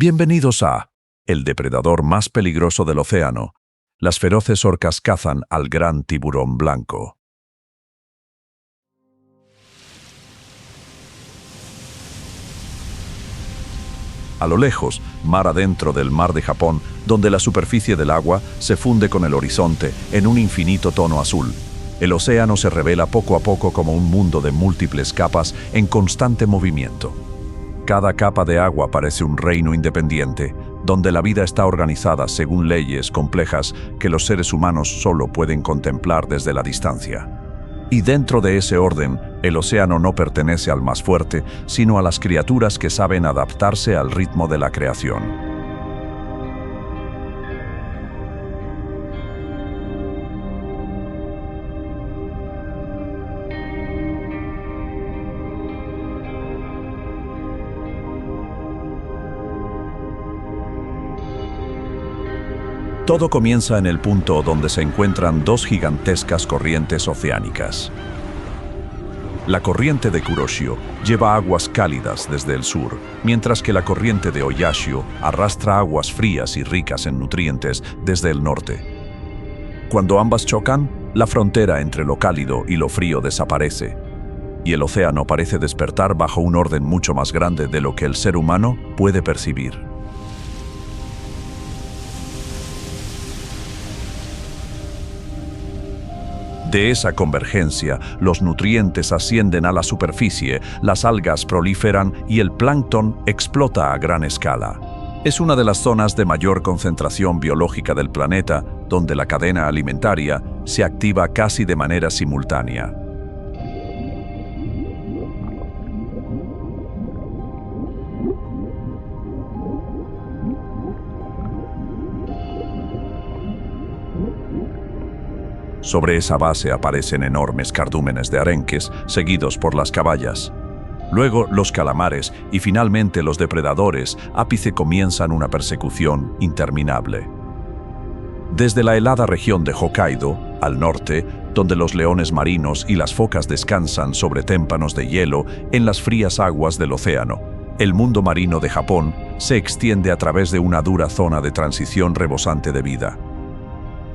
Bienvenidos a el depredador más peligroso del océano. Las feroces orcas cazan al gran tiburón blanco. A lo lejos, mar adentro del mar de Japón, donde la superficie del agua se funde con el horizonte en un infinito tono azul. El océano se revela poco a poco como un mundo de múltiples capas en constante movimiento. Cada capa de agua parece un reino independiente, donde la vida está organizada según leyes complejas que los seres humanos solo pueden contemplar desde la distancia. Y dentro de ese orden, el océano no pertenece al más fuerte, sino a las criaturas que saben adaptarse al ritmo de la creación. Todo comienza en el punto donde se encuentran dos gigantescas corrientes oceánicas. La corriente de Kuroshio lleva aguas cálidas desde el sur, mientras que la corriente de Oyashio arrastra aguas frías y ricas en nutrientes desde el norte. Cuando ambas chocan, la frontera entre lo cálido y lo frío desaparece, y el océano parece despertar bajo un orden mucho más grande de lo que el ser humano puede percibir. De esa convergencia, los nutrientes ascienden a la superficie, las algas proliferan y el plancton explota a gran escala. Es una de las zonas de mayor concentración biológica del planeta, donde la cadena alimentaria se activa casi de manera simultánea. Sobre esa base aparecen enormes cardúmenes de arenques, seguidos por las caballas. Luego los calamares y finalmente los depredadores ápice comienzan una persecución interminable. Desde la helada región de Hokkaido, al norte, donde los leones marinos y las focas descansan sobre témpanos de hielo en las frías aguas del océano, el mundo marino de Japón se extiende a través de una dura zona de transición rebosante de vida.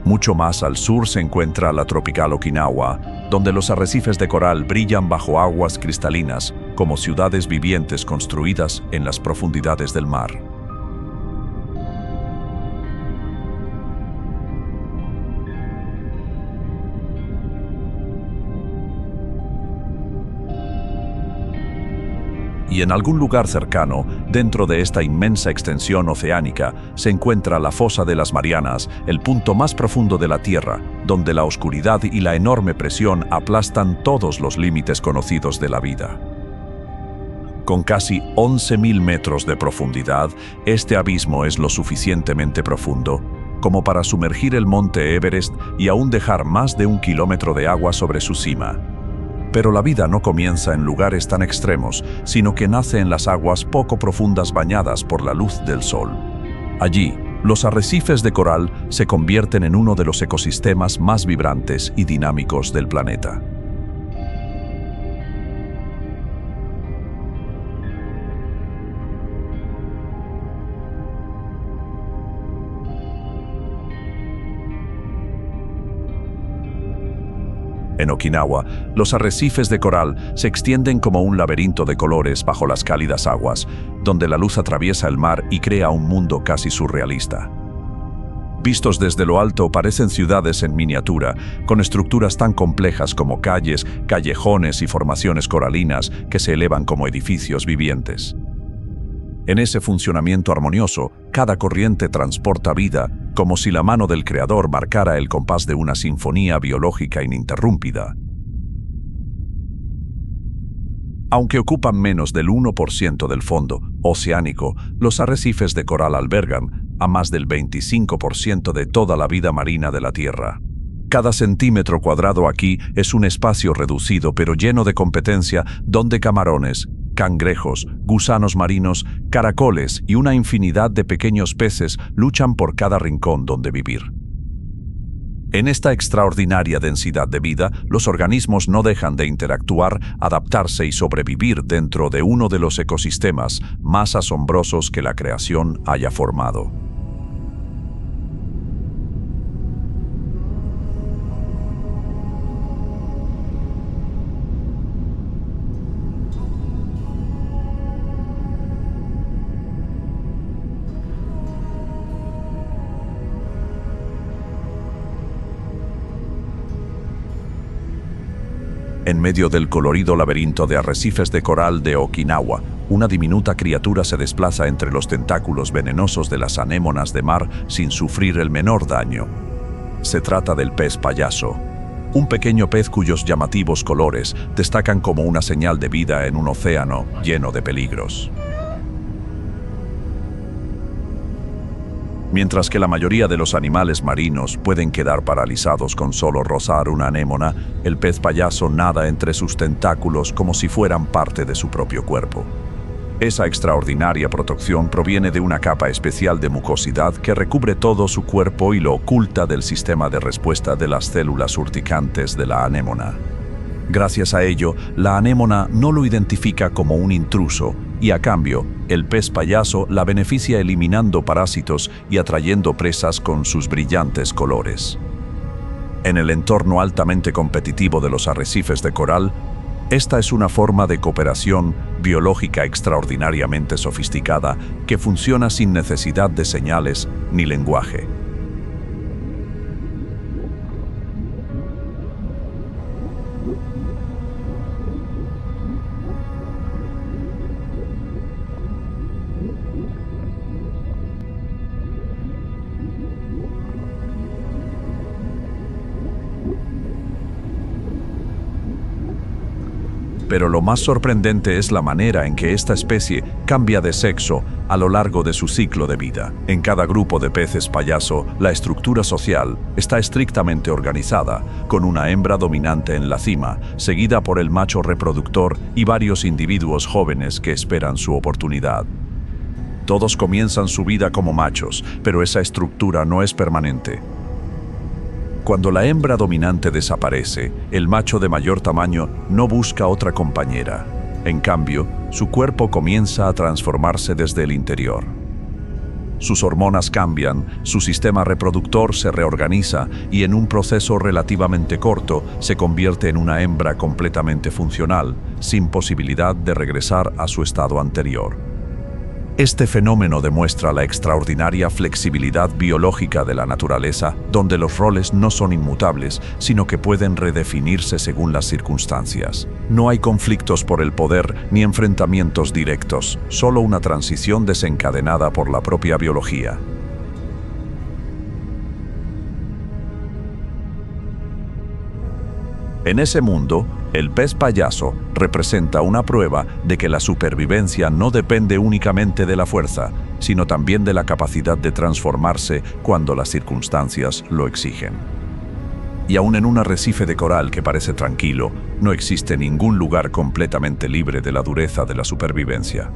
Mucho más al sur se encuentra la tropical Okinawa, donde los arrecifes de coral brillan bajo aguas cristalinas como ciudades vivientes construidas en las profundidades del mar. Y en algún lugar cercano, dentro de esta inmensa extensión oceánica, se encuentra la fosa de las Marianas, el punto más profundo de la Tierra, donde la oscuridad y la enorme presión aplastan todos los límites conocidos de la vida. Con casi 11.000 metros de profundidad, este abismo es lo suficientemente profundo como para sumergir el monte Everest y aún dejar más de 1 kilómetro de agua sobre su cima. Pero la vida no comienza en lugares tan extremos, sino que nace en las aguas poco profundas bañadas por la luz del sol. Allí, los arrecifes de coral se convierten en uno de los ecosistemas más vibrantes y dinámicos del planeta. En Okinawa, los arrecifes de coral se extienden como un laberinto de colores bajo las cálidas aguas, donde la luz atraviesa el mar y crea un mundo casi surrealista. Vistos desde lo alto parecen ciudades en miniatura, con estructuras tan complejas como calles, callejones y formaciones coralinas que se elevan como edificios vivientes. En ese funcionamiento armonioso, cada corriente transporta vida, como si la mano del Creador marcara el compás de una sinfonía biológica ininterrumpida. Aunque ocupan menos del 1% del fondo oceánico, los arrecifes de coral albergan a más del 25% de toda la vida marina de la Tierra. Cada centímetro cuadrado aquí es un espacio reducido pero lleno de competencia donde camarones, cangrejos, gusanos marinos, caracoles y una infinidad de pequeños peces luchan por cada rincón donde vivir. En esta extraordinaria densidad de vida, los organismos no dejan de interactuar, adaptarse y sobrevivir dentro de uno de los ecosistemas más asombrosos que la creación haya formado. En medio del colorido laberinto de arrecifes de coral de Okinawa, una diminuta criatura se desplaza entre los tentáculos venenosos de las anémonas de mar sin sufrir el menor daño. Se trata del pez payaso, un pequeño pez cuyos llamativos colores destacan como una señal de vida en un océano lleno de peligros. Mientras que la mayoría de los animales marinos pueden quedar paralizados con solo rozar una anémona, el pez payaso nada entre sus tentáculos como si fueran parte de su propio cuerpo. Esa extraordinaria protección proviene de una capa especial de mucosidad que recubre todo su cuerpo y lo oculta del sistema de respuesta de las células urticantes de la anémona. Gracias a ello, la anémona no lo identifica como un intruso y, a cambio, el pez payaso la beneficia eliminando parásitos y atrayendo presas con sus brillantes colores. En el entorno altamente competitivo de los arrecifes de coral, esta es una forma de cooperación biológica extraordinariamente sofisticada que funciona sin necesidad de señales ni lenguaje. Pero lo más sorprendente es la manera en que esta especie cambia de sexo a lo largo de su ciclo de vida. En cada grupo de peces payaso, la estructura social está estrictamente organizada, con una hembra dominante en la cima, seguida por el macho reproductor y varios individuos jóvenes que esperan su oportunidad. Todos comienzan su vida como machos, pero esa estructura no es permanente. Cuando la hembra dominante desaparece, el macho de mayor tamaño no busca otra compañera. En cambio, su cuerpo comienza a transformarse desde el interior. Sus hormonas cambian, su sistema reproductor se reorganiza y en un proceso relativamente corto se convierte en una hembra completamente funcional, sin posibilidad de regresar a su estado anterior. Este fenómeno demuestra la extraordinaria flexibilidad biológica de la naturaleza, donde los roles no son inmutables, sino que pueden redefinirse según las circunstancias. No hay conflictos por el poder ni enfrentamientos directos, solo una transición desencadenada por la propia biología. En ese mundo, el pez payaso representa una prueba de que la supervivencia no depende únicamente de la fuerza, sino también de la capacidad de transformarse cuando las circunstancias lo exigen. Y aún en un arrecife de coral que parece tranquilo, no existe ningún lugar completamente libre de la dureza de la supervivencia.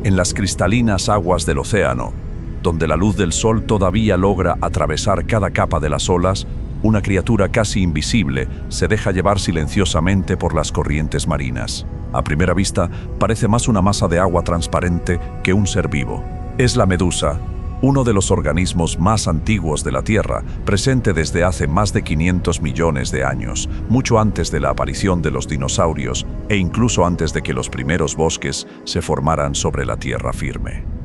En las cristalinas aguas del océano, donde la luz del sol todavía logra atravesar cada capa de las olas, una criatura casi invisible se deja llevar silenciosamente por las corrientes marinas. A primera vista, parece más una masa de agua transparente que un ser vivo. Es la medusa, uno de los organismos más antiguos de la Tierra, presente desde hace más de 500 millones de años, mucho antes de la aparición de los dinosaurios e incluso antes de que los primeros bosques se formaran sobre la tierra firme.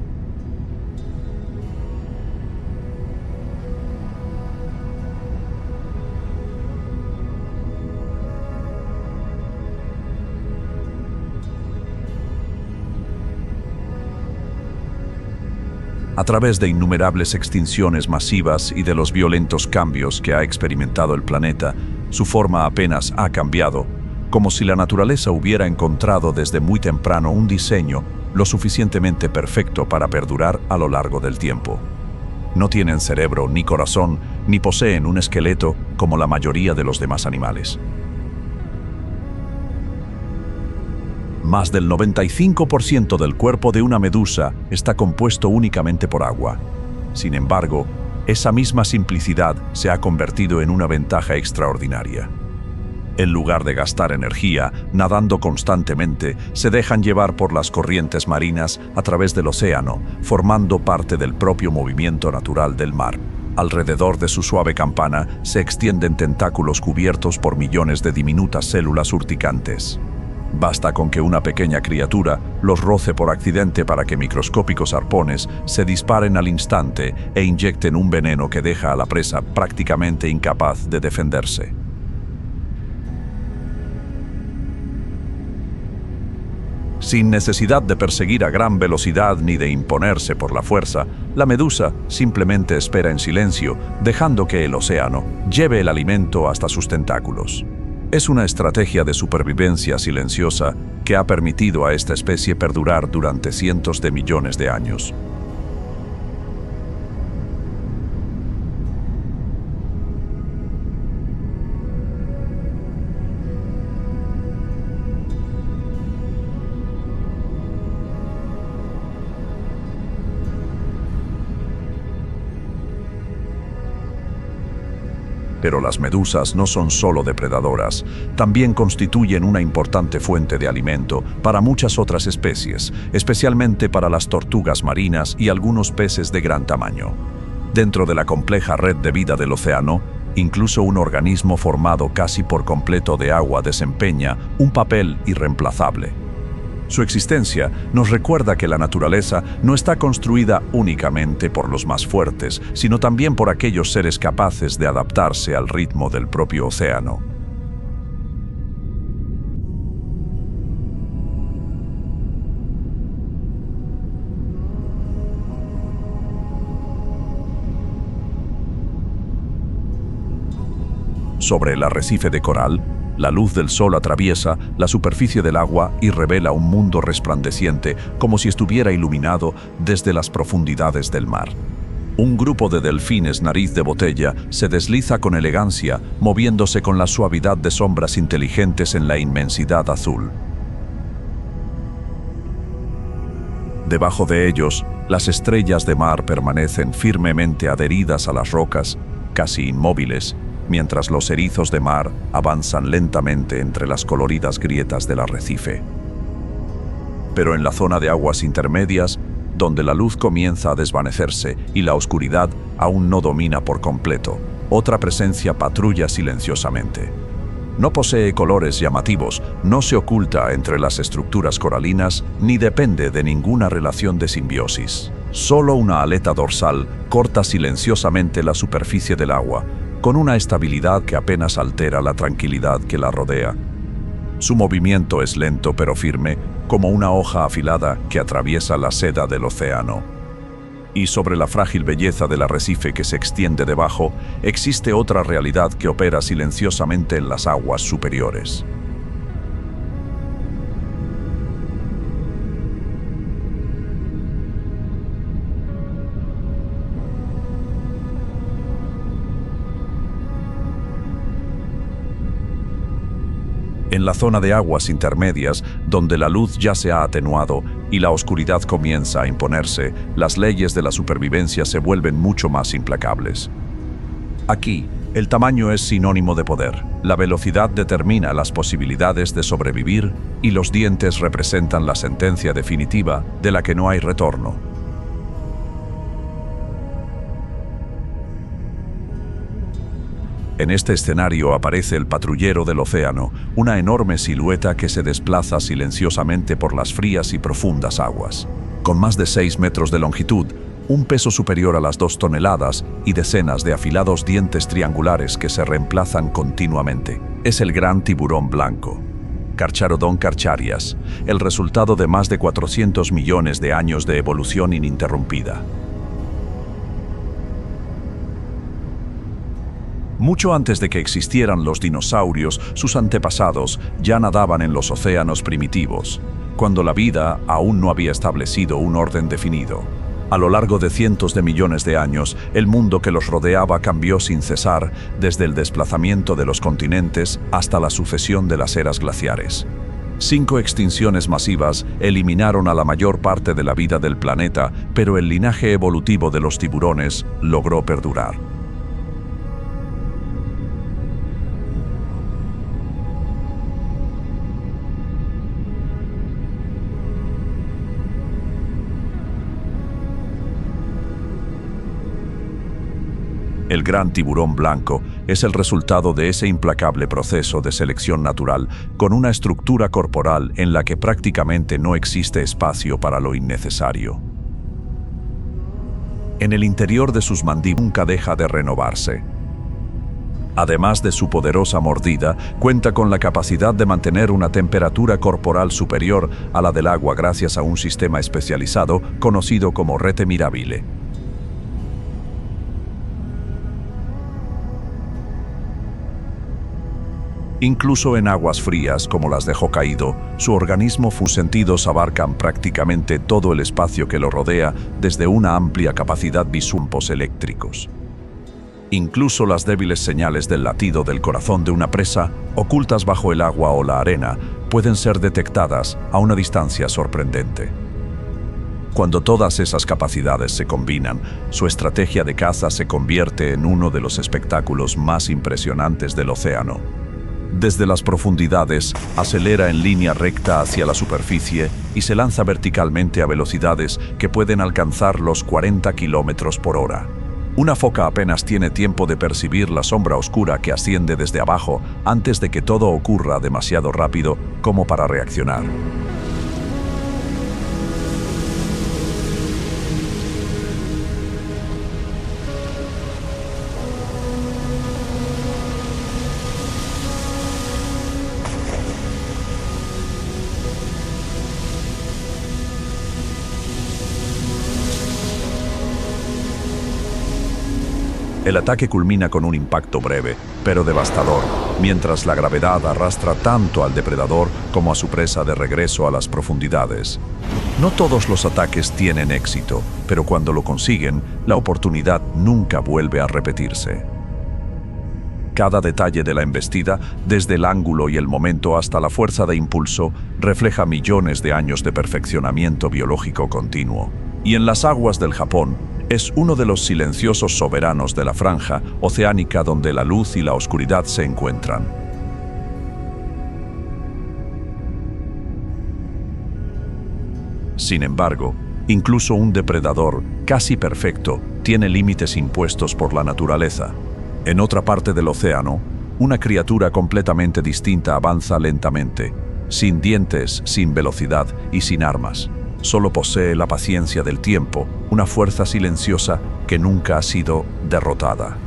A través de innumerables extinciones masivas y de los violentos cambios que ha experimentado el planeta, su forma apenas ha cambiado, como si la naturaleza hubiera encontrado desde muy temprano un diseño lo suficientemente perfecto para perdurar a lo largo del tiempo. No tienen cerebro ni corazón, ni poseen un esqueleto como la mayoría de los demás animales. Más del 95% del cuerpo de una medusa está compuesto únicamente por agua. Sin embargo, esa misma simplicidad se ha convertido en una ventaja extraordinaria. En lugar de gastar energía nadando constantemente, se dejan llevar por las corrientes marinas a través del océano, formando parte del propio movimiento natural del mar. Alrededor de su suave campana se extienden tentáculos cubiertos por millones de diminutas células urticantes. Basta con que una pequeña criatura los roce por accidente para que microscópicos arpones se disparen al instante e inyecten un veneno que deja a la presa prácticamente incapaz de defenderse. Sin necesidad de perseguir a gran velocidad ni de imponerse por la fuerza, la medusa simplemente espera en silencio, dejando que el océano lleve el alimento hasta sus tentáculos. Es una estrategia de supervivencia silenciosa que ha permitido a esta especie perdurar durante cientos de millones de años. Pero las medusas no son solo depredadoras, también constituyen una importante fuente de alimento para muchas otras especies, especialmente para las tortugas marinas y algunos peces de gran tamaño. Dentro de la compleja red de vida del océano, incluso un organismo formado casi por completo de agua desempeña un papel irreemplazable. Su existencia nos recuerda que la naturaleza no está construida únicamente por los más fuertes, sino también por aquellos seres capaces de adaptarse al ritmo del propio océano. Sobre el arrecife de coral, la luz del sol atraviesa la superficie del agua y revela un mundo resplandeciente como si estuviera iluminado desde las profundidades del mar. Un grupo de delfines nariz de botella se desliza con elegancia, moviéndose con la suavidad de sombras inteligentes en la inmensidad azul. Debajo de ellos, las estrellas de mar permanecen firmemente adheridas a las rocas, casi inmóviles, mientras los erizos de mar avanzan lentamente entre las coloridas grietas del arrecife. Pero en la zona de aguas intermedias, donde la luz comienza a desvanecerse y la oscuridad aún no domina por completo, otra presencia patrulla silenciosamente. No posee colores llamativos, no se oculta entre las estructuras coralinas, ni depende de ninguna relación de simbiosis. Solo una aleta dorsal corta silenciosamente la superficie del agua, con una estabilidad que apenas altera la tranquilidad que la rodea. Su movimiento es lento pero firme, como una hoja afilada que atraviesa la seda del océano. Y sobre la frágil belleza del arrecife que se extiende debajo, existe otra realidad que opera silenciosamente en las aguas superiores. En la zona de aguas intermedias, donde la luz ya se ha atenuado y la oscuridad comienza a imponerse, las leyes de la supervivencia se vuelven mucho más implacables. Aquí, el tamaño es sinónimo de poder. La velocidad determina las posibilidades de sobrevivir y los dientes representan la sentencia definitiva de la que no hay retorno. En este escenario aparece el patrullero del océano, una enorme silueta que se desplaza silenciosamente por las frías y profundas aguas. Con más de 6 metros de longitud, un peso superior a las 2 toneladas y decenas de afilados dientes triangulares que se reemplazan continuamente. Es el gran tiburón blanco, Carcharodon carcharias, el resultado de más de 400 millones de años de evolución ininterrumpida. Mucho antes de que existieran los dinosaurios, sus antepasados ya nadaban en los océanos primitivos. cuando la vida aún no había establecido un orden definido. A lo largo de cientos de millones de años, el mundo que los rodeaba cambió sin cesar, desde el desplazamiento de los continentes hasta la sucesión de las eras glaciares. 5 extinciones masivas eliminaron a la mayor parte de la vida del planeta, pero el linaje evolutivo de los tiburones logró perdurar. El gran tiburón blanco es el resultado de ese implacable proceso de selección natural, con una estructura corporal en la que prácticamente no existe espacio para lo innecesario. En el interior de sus mandíbulas nunca deja de renovarse. Además de su poderosa mordida, cuenta con la capacidad de mantener una temperatura corporal superior a la del agua gracias a un sistema especializado conocido como rete mirabile. Incluso en aguas frías como las de Hokkaido, su organismo sus sentidos abarcan prácticamente todo el espacio que lo rodea desde una amplia capacidad visual eléctricos. Incluso las débiles señales del latido del corazón de una presa, ocultas bajo el agua o la arena, pueden ser detectadas a una distancia sorprendente. Cuando todas esas capacidades se combinan, su estrategia de caza se convierte en uno de los espectáculos más impresionantes del océano. Desde las profundidades, acelera en línea recta hacia la superficie y se lanza verticalmente a velocidades que pueden alcanzar los 40 kilómetros por hora. Una foca apenas tiene tiempo de percibir la sombra oscura que asciende desde abajo antes de que todo ocurra demasiado rápido como para reaccionar. El ataque culmina con un impacto breve, pero devastador, mientras la gravedad arrastra tanto al depredador como a su presa de regreso a las profundidades. No todos los ataques tienen éxito, pero cuando lo consiguen, la oportunidad nunca vuelve a repetirse. Cada detalle de la embestida, desde el ángulo y el momento hasta la fuerza de impulso, refleja millones de años de perfeccionamiento biológico continuo. Y en las aguas del Japón, es uno de los silenciosos soberanos de la franja oceánica donde la luz y la oscuridad se encuentran. Sin embargo, incluso un depredador casi perfecto tiene límites impuestos por la naturaleza. En otra parte del océano, una criatura completamente distinta avanza lentamente, sin dientes, sin velocidad y sin armas. Solo posee la paciencia del tiempo, una fuerza silenciosa que nunca ha sido derrotada.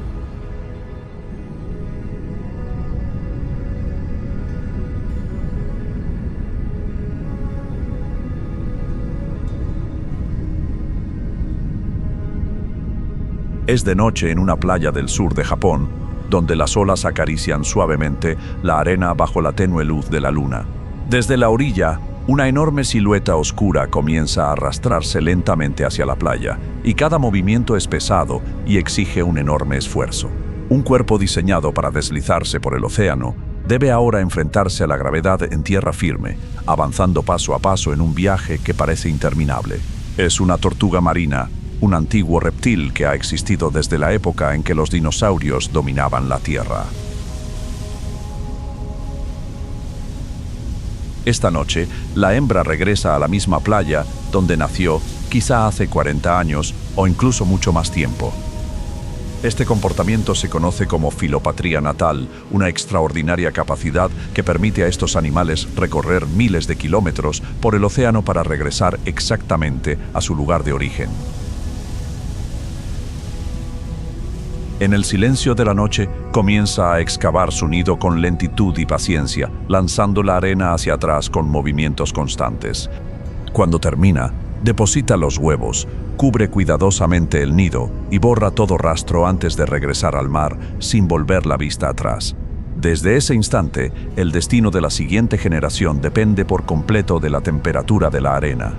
Es de noche en una playa del sur de Japón, donde las olas acarician suavemente la arena bajo la tenue luz de la luna. Desde la orilla, una enorme silueta oscura comienza a arrastrarse lentamente hacia la playa, y cada movimiento es pesado y exige un enorme esfuerzo. Un cuerpo diseñado para deslizarse por el océano debe ahora enfrentarse a la gravedad en tierra firme, avanzando paso a paso en un viaje que parece interminable. Es una tortuga marina, un antiguo reptil que ha existido desde la época en que los dinosaurios dominaban la Tierra. Esta noche, la hembra regresa a la misma playa donde nació, quizá hace 40 años o incluso mucho más tiempo. Este comportamiento se conoce como filopatría natal, una extraordinaria capacidad que permite a estos animales recorrer miles de kilómetros por el océano para regresar exactamente a su lugar de origen. En el silencio de la noche, comienza a excavar su nido con lentitud y paciencia, lanzando la arena hacia atrás con movimientos constantes. Cuando termina, deposita los huevos, cubre cuidadosamente el nido y borra todo rastro antes de regresar al mar sin volver la vista atrás. Desde ese instante, el destino de la siguiente generación depende por completo de la temperatura de la arena.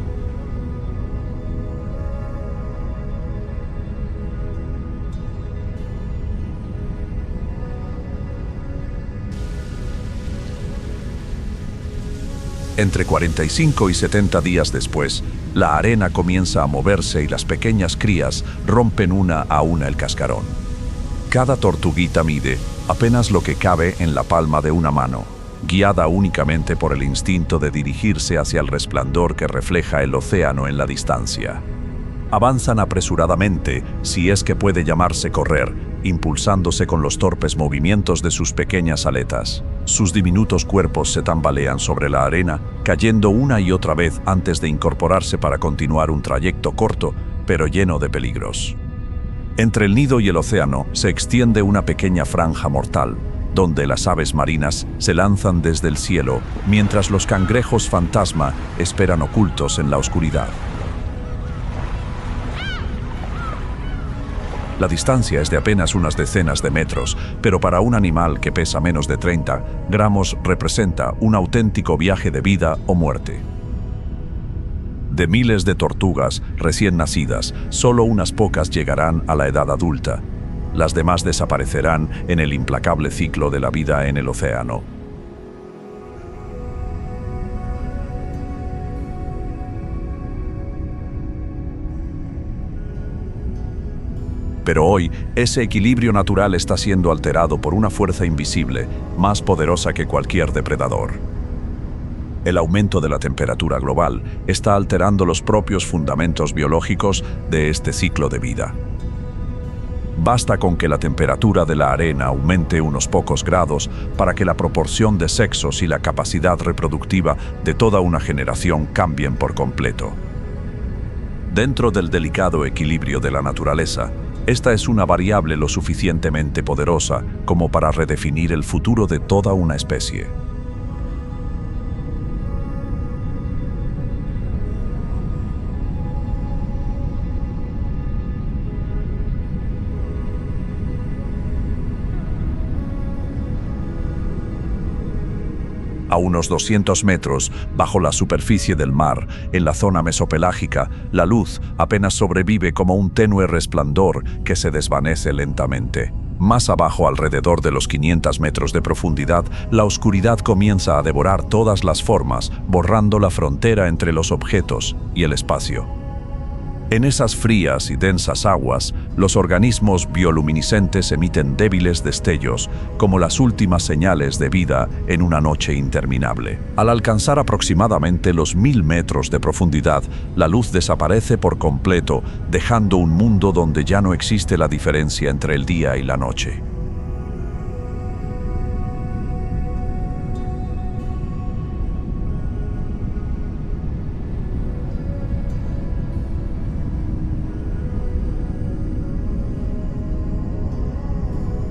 Entre 45 y 70 días después, la arena comienza a moverse y las pequeñas crías rompen una a una el cascarón. Cada tortuguita mide apenas lo que cabe en la palma de una mano, guiada únicamente por el instinto de dirigirse hacia el resplandor que refleja el océano en la distancia. Avanzan apresuradamente, si es que puede llamarse correr, impulsándose con los torpes movimientos de sus pequeñas aletas. Sus diminutos cuerpos se tambalean sobre la arena, cayendo una y otra vez antes de incorporarse para continuar un trayecto corto, pero lleno de peligros. Entre el nido y el océano se extiende una pequeña franja mortal, donde las aves marinas se lanzan desde el cielo, mientras los cangrejos fantasma esperan ocultos en la oscuridad. La distancia es de apenas unas decenas de metros, pero para un animal que pesa menos de 30 gramos representa un auténtico viaje de vida o muerte. De miles de tortugas recién nacidas, solo unas pocas llegarán a la edad adulta. Las demás desaparecerán en el implacable ciclo de la vida en el océano. Pero hoy, ese equilibrio natural está siendo alterado por una fuerza invisible, más poderosa que cualquier depredador. El aumento de la temperatura global está alterando los propios fundamentos biológicos de este ciclo de vida. Basta con que la temperatura de la arena aumente unos pocos grados para que la proporción de sexos y la capacidad reproductiva de toda una generación cambien por completo. Dentro del delicado equilibrio de la naturaleza, esta es una variable lo suficientemente poderosa como para redefinir el futuro de toda una especie. A unos 200 metros, bajo la superficie del mar, en la zona mesopelágica, la luz apenas sobrevive como un tenue resplandor que se desvanece lentamente. Más abajo, alrededor de los 500 metros de profundidad, la oscuridad comienza a devorar todas las formas, borrando la frontera entre los objetos y el espacio. En esas frías y densas aguas, los organismos bioluminiscentes emiten débiles destellos, como las últimas señales de vida en una noche interminable. Al alcanzar aproximadamente los 1000 metros de profundidad, la luz desaparece por completo, dejando un mundo donde ya no existe la diferencia entre el día y la noche.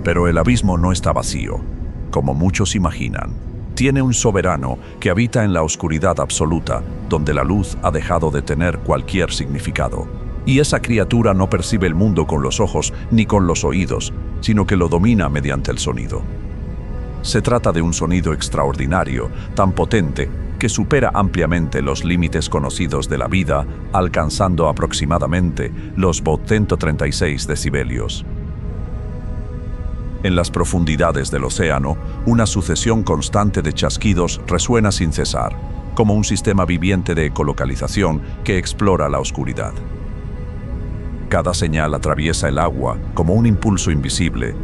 Pero el abismo no está vacío, como muchos imaginan. Tiene un soberano que habita en la oscuridad absoluta, donde la luz ha dejado de tener cualquier significado. Y esa criatura no percibe el mundo con los ojos ni con los oídos, sino que lo domina mediante el sonido. Se trata de un sonido extraordinario, tan potente que supera ampliamente los límites conocidos de la vida, alcanzando aproximadamente los 136 decibelios. En las profundidades del océano, una sucesión constante de chasquidos resuena sin cesar, como un sistema viviente de ecolocalización que explora la oscuridad. Cada señal atraviesa el agua como un impulso invisible,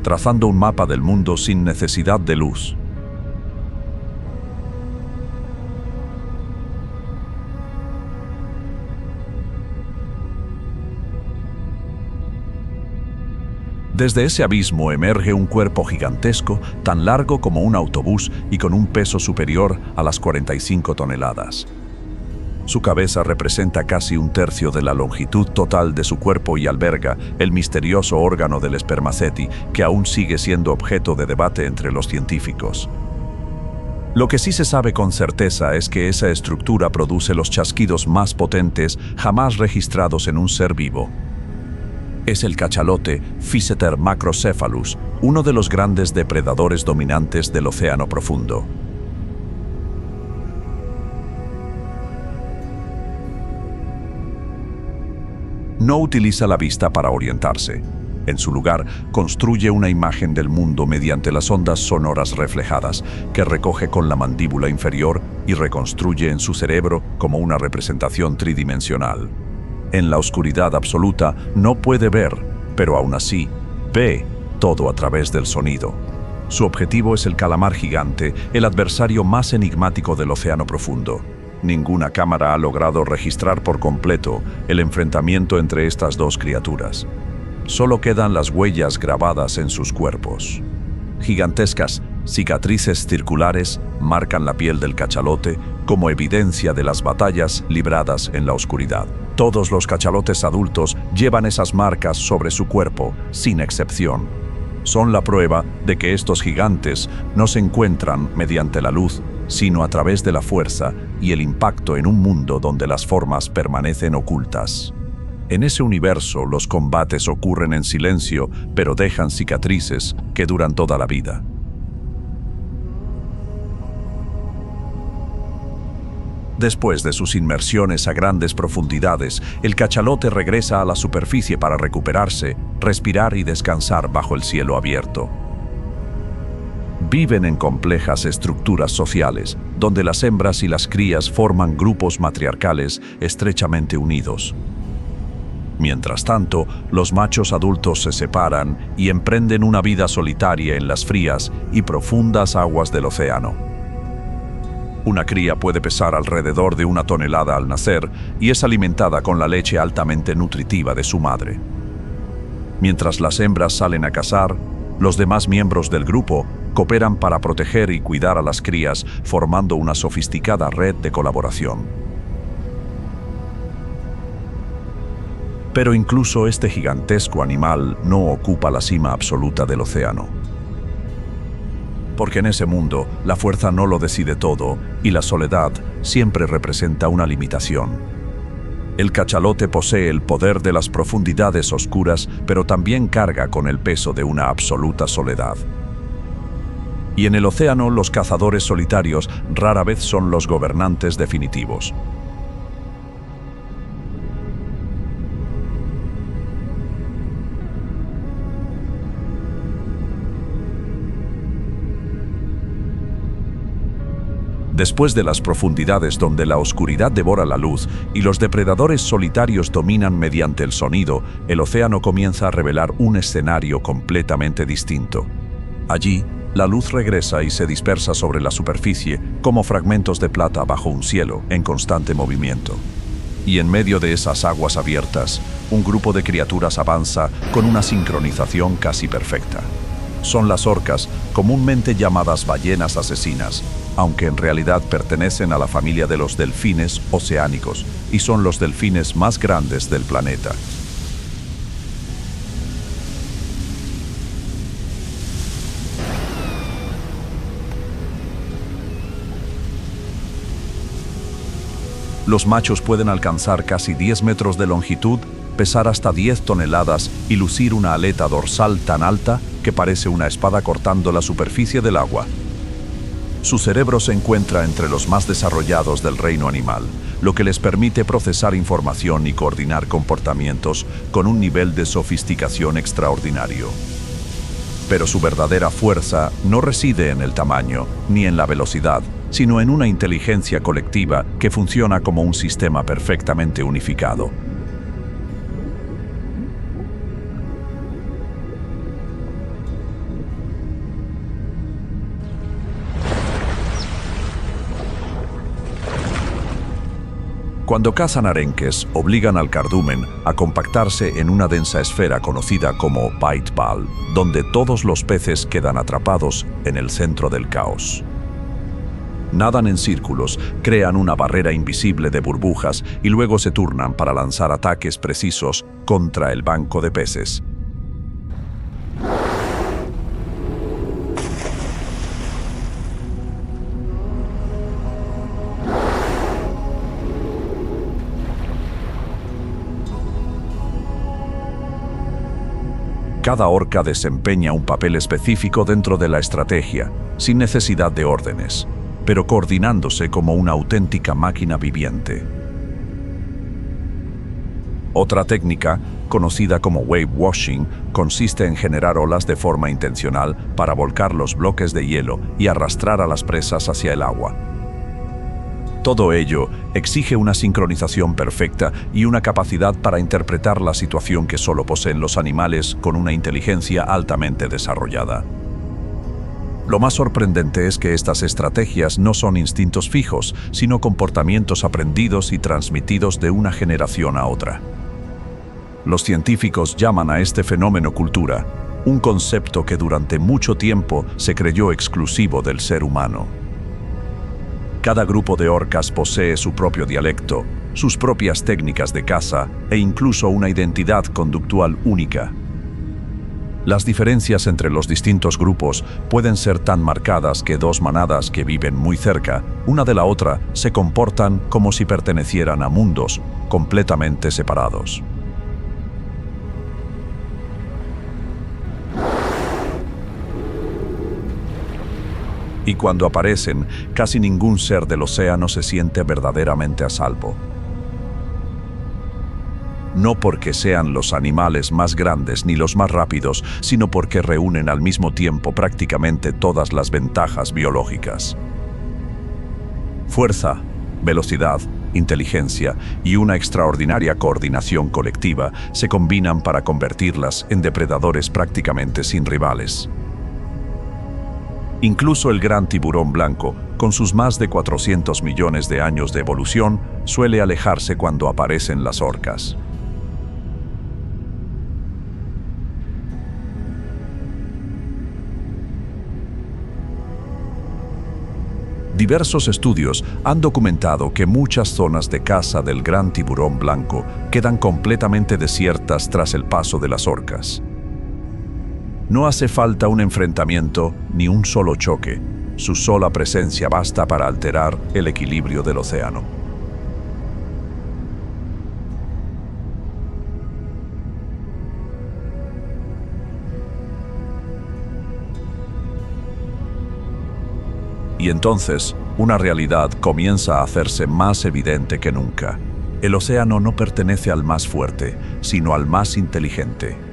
trazando un mapa del mundo sin necesidad de luz. Desde ese abismo emerge un cuerpo gigantesco, tan largo como un autobús y con un peso superior a las 45 toneladas. Su cabeza representa casi un tercio de la longitud total de su cuerpo y alberga el misterioso órgano del spermaceti, que aún sigue siendo objeto de debate entre los científicos. Lo que sí se sabe con certeza es que esa estructura produce los chasquidos más potentes jamás registrados en un ser vivo. es el cachalote Physeter macrocephalus, uno de los grandes depredadores dominantes del océano profundo. No utiliza la vista para orientarse. En su lugar, construye una imagen del mundo mediante las ondas sonoras reflejadas, que recoge con la mandíbula inferior y reconstruye en su cerebro como una representación tridimensional. En la oscuridad absoluta no puede ver, pero aún así, ve todo a través del sonido. Su objetivo es el calamar gigante, el adversario más enigmático del océano profundo. Ninguna cámara ha logrado registrar por completo el enfrentamiento entre estas dos criaturas. Solo quedan las huellas grabadas en sus cuerpos. Gigantescas cicatrices circulares marcan la piel del cachalote como evidencia de las batallas libradas en la oscuridad. Todos los cachalotes adultos llevan esas marcas sobre su cuerpo, sin excepción. Son la prueba de que estos gigantes no se encuentran mediante la luz, sino a través de la fuerza y el impacto en un mundo donde las formas permanecen ocultas. En ese universo, los combates ocurren en silencio, pero dejan cicatrices que duran toda la vida. Después de sus inmersiones a grandes profundidades, el cachalote regresa a la superficie para recuperarse, respirar y descansar bajo el cielo abierto. Viven en complejas estructuras sociales, donde las hembras y las crías forman grupos matriarcales estrechamente unidos. Mientras tanto, los machos adultos se separan y emprenden una vida solitaria en las frías y profundas aguas del océano. Una cría puede pesar alrededor de 1 tonelada al nacer y es alimentada con la leche altamente nutritiva de su madre. Mientras las hembras salen a cazar, los demás miembros del grupo cooperan para proteger y cuidar a las crías, formando una sofisticada red de colaboración. Pero incluso este gigantesco animal no ocupa la cima absoluta del océano. Porque en ese mundo, la fuerza no lo decide todo y la soledad siempre representa una limitación. El cachalote posee el poder de las profundidades oscuras, pero también carga con el peso de una absoluta soledad. Y en el océano, los cazadores solitarios rara vez son los gobernantes definitivos. Después de las profundidades donde la oscuridad devora la luz y los depredadores solitarios dominan mediante el sonido, el océano comienza a revelar un escenario completamente distinto. Allí, la luz regresa y se dispersa sobre la superficie como fragmentos de plata bajo un cielo en constante movimiento. Y en medio de esas aguas abiertas, un grupo de criaturas avanza con una sincronización casi perfecta. Son las orcas, comúnmente llamadas ballenas asesinas, aunque en realidad pertenecen a la familia de los delfines oceánicos y son los delfines más grandes del planeta. Los machos pueden alcanzar casi 10 metros de longitud, pesar hasta 10 toneladas y lucir una aleta dorsal tan alta que parece una espada cortando la superficie del agua. Su cerebro se encuentra entre los más desarrollados del reino animal, lo que les permite procesar información y coordinar comportamientos con un nivel de sofisticación extraordinario. Pero su verdadera fuerza no reside en el tamaño ni en la velocidad, sino en una inteligencia colectiva que funciona como un sistema perfectamente unificado. Cuando cazan arenques, obligan al cardumen a compactarse en una densa esfera conocida como bite ball, donde todos los peces quedan atrapados en el centro del caos. Nadan en círculos, crean una barrera invisible de burbujas y luego se turnan para lanzar ataques precisos contra el banco de peces. Cada orca desempeña un papel específico dentro de la estrategia, sin necesidad de órdenes, pero coordinándose como una auténtica máquina viviente. Otra técnica, conocida como wave washing, consiste en generar olas de forma intencional para volcar los bloques de hielo y arrastrar a las presas hacia el agua. Todo ello exige una sincronización perfecta y una capacidad para interpretar la situación que solo poseen los animales con una inteligencia altamente desarrollada. Lo más sorprendente es que estas estrategias no son instintos fijos, sino comportamientos aprendidos y transmitidos de una generación a otra. Los científicos llaman a este fenómeno cultura, un concepto que durante mucho tiempo se creyó exclusivo del ser humano. Cada grupo de orcas posee su propio dialecto, sus propias técnicas de caza e incluso una identidad conductual única. Las diferencias entre los distintos grupos pueden ser tan marcadas que dos manadas que viven muy cerca, una de la otra, se comportan como si pertenecieran a mundos completamente separados. Y cuando aparecen, casi ningún ser del océano se siente verdaderamente a salvo. No porque sean los animales más grandes ni los más rápidos, sino porque reúnen al mismo tiempo prácticamente todas las ventajas biológicas. Fuerza, velocidad, inteligencia y una extraordinaria coordinación colectiva se combinan para convertirlas en depredadores prácticamente sin rivales. Incluso el gran tiburón blanco, con sus más de 400 millones de años de evolución, suele alejarse cuando aparecen las orcas. Diversos estudios han documentado que muchas zonas de caza del gran tiburón blanco quedan completamente desiertas tras el paso de las orcas. No hace falta un enfrentamiento ni un solo choque. Su sola presencia basta para alterar el equilibrio del océano. Y entonces, una realidad comienza a hacerse más evidente que nunca. El océano no pertenece al más fuerte, sino al más inteligente.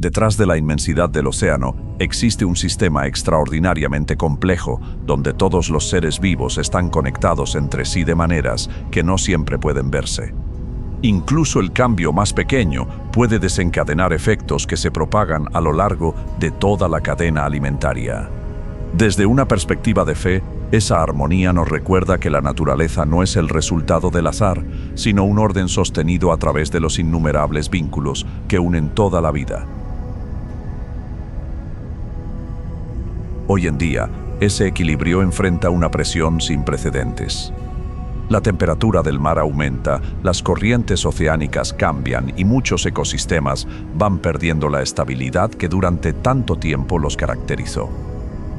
Detrás de la inmensidad del océano existe un sistema extraordinariamente complejo donde todos los seres vivos están conectados entre sí de maneras que no siempre pueden verse. Incluso el cambio más pequeño puede desencadenar efectos que se propagan a lo largo de toda la cadena alimentaria. Desde una perspectiva de fe, esa armonía nos recuerda que la naturaleza no es el resultado del azar, sino un orden sostenido a través de los innumerables vínculos que unen toda la vida. Hoy en día, ese equilibrio enfrenta una presión sin precedentes. La temperatura del mar aumenta, las corrientes oceánicas cambian y muchos ecosistemas van perdiendo la estabilidad que durante tanto tiempo los caracterizó.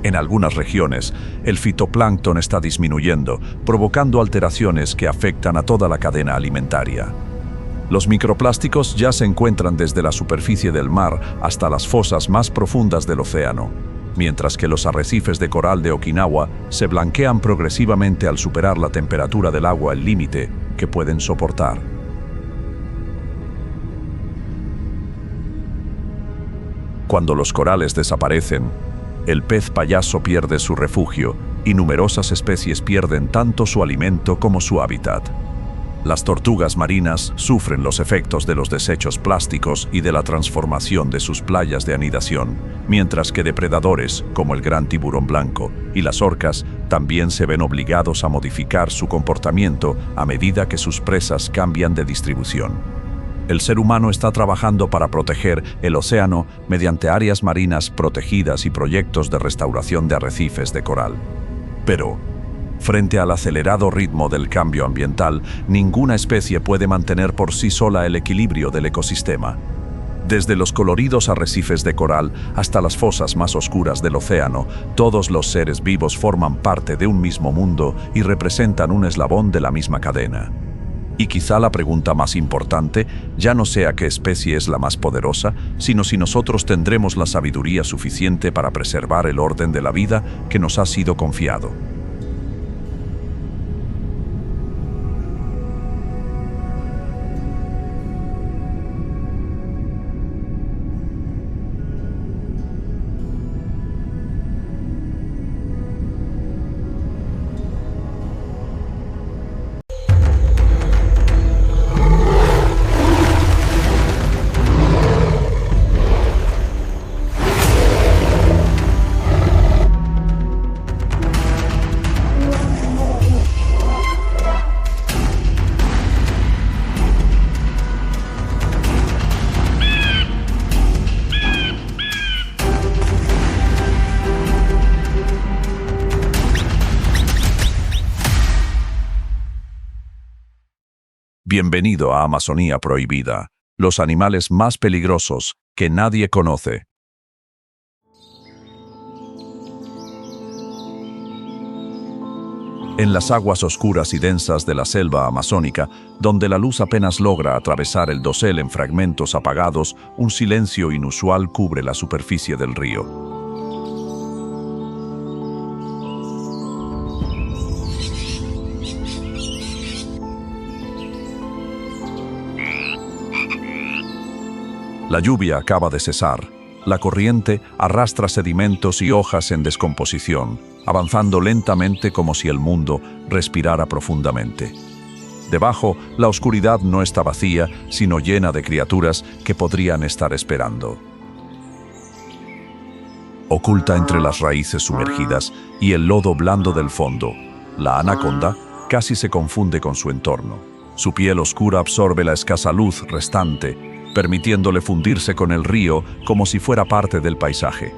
En algunas regiones, el fitoplancton está disminuyendo, provocando alteraciones que afectan a toda la cadena alimentaria. Los microplásticos ya se encuentran desde la superficie del mar hasta las fosas más profundas del océano, mientras que los arrecifes de coral de Okinawa se blanquean progresivamente al superar la temperatura del agua el límite que pueden soportar. Cuando los corales desaparecen, el pez payaso pierde su refugio y numerosas especies pierden tanto su alimento como su hábitat. Las tortugas marinas sufren los efectos de los desechos plásticos y de la transformación de sus playas de anidación, mientras que depredadores, como el gran tiburón blanco y las orcas, también se ven obligados a modificar su comportamiento a medida que sus presas cambian de distribución. El ser humano está trabajando para proteger el océano mediante áreas marinas protegidas y proyectos de restauración de arrecifes de coral. Pero, frente al acelerado ritmo del cambio ambiental, ninguna especie puede mantener por sí sola el equilibrio del ecosistema. Desde los coloridos arrecifes de coral hasta las fosas más oscuras del océano, todos los seres vivos forman parte de un mismo mundo y representan un eslabón de la misma cadena. Y quizá la pregunta más importante ya no sea qué especie es la más poderosa, sino si nosotros tendremos la sabiduría suficiente para preservar el orden de la vida que nos ha sido confiado. Bienvenido a Amazonía Prohibida, los animales más peligrosos que nadie conoce. En las aguas oscuras y densas de la selva amazónica, donde la luz apenas logra atravesar el dosel en fragmentos apagados, un silencio inusual cubre la superficie del río. La lluvia acaba de cesar. La corriente arrastra sedimentos y hojas en descomposición, avanzando lentamente como si el mundo respirara profundamente. Debajo, la oscuridad no está vacía, sino llena de criaturas que podrían estar esperando. Oculta entre las raíces sumergidas y el lodo blando del fondo, la anaconda casi se confunde con su entorno. Su piel oscura absorbe la escasa luz restante, permitiéndole fundirse con el río como si fuera parte del paisaje.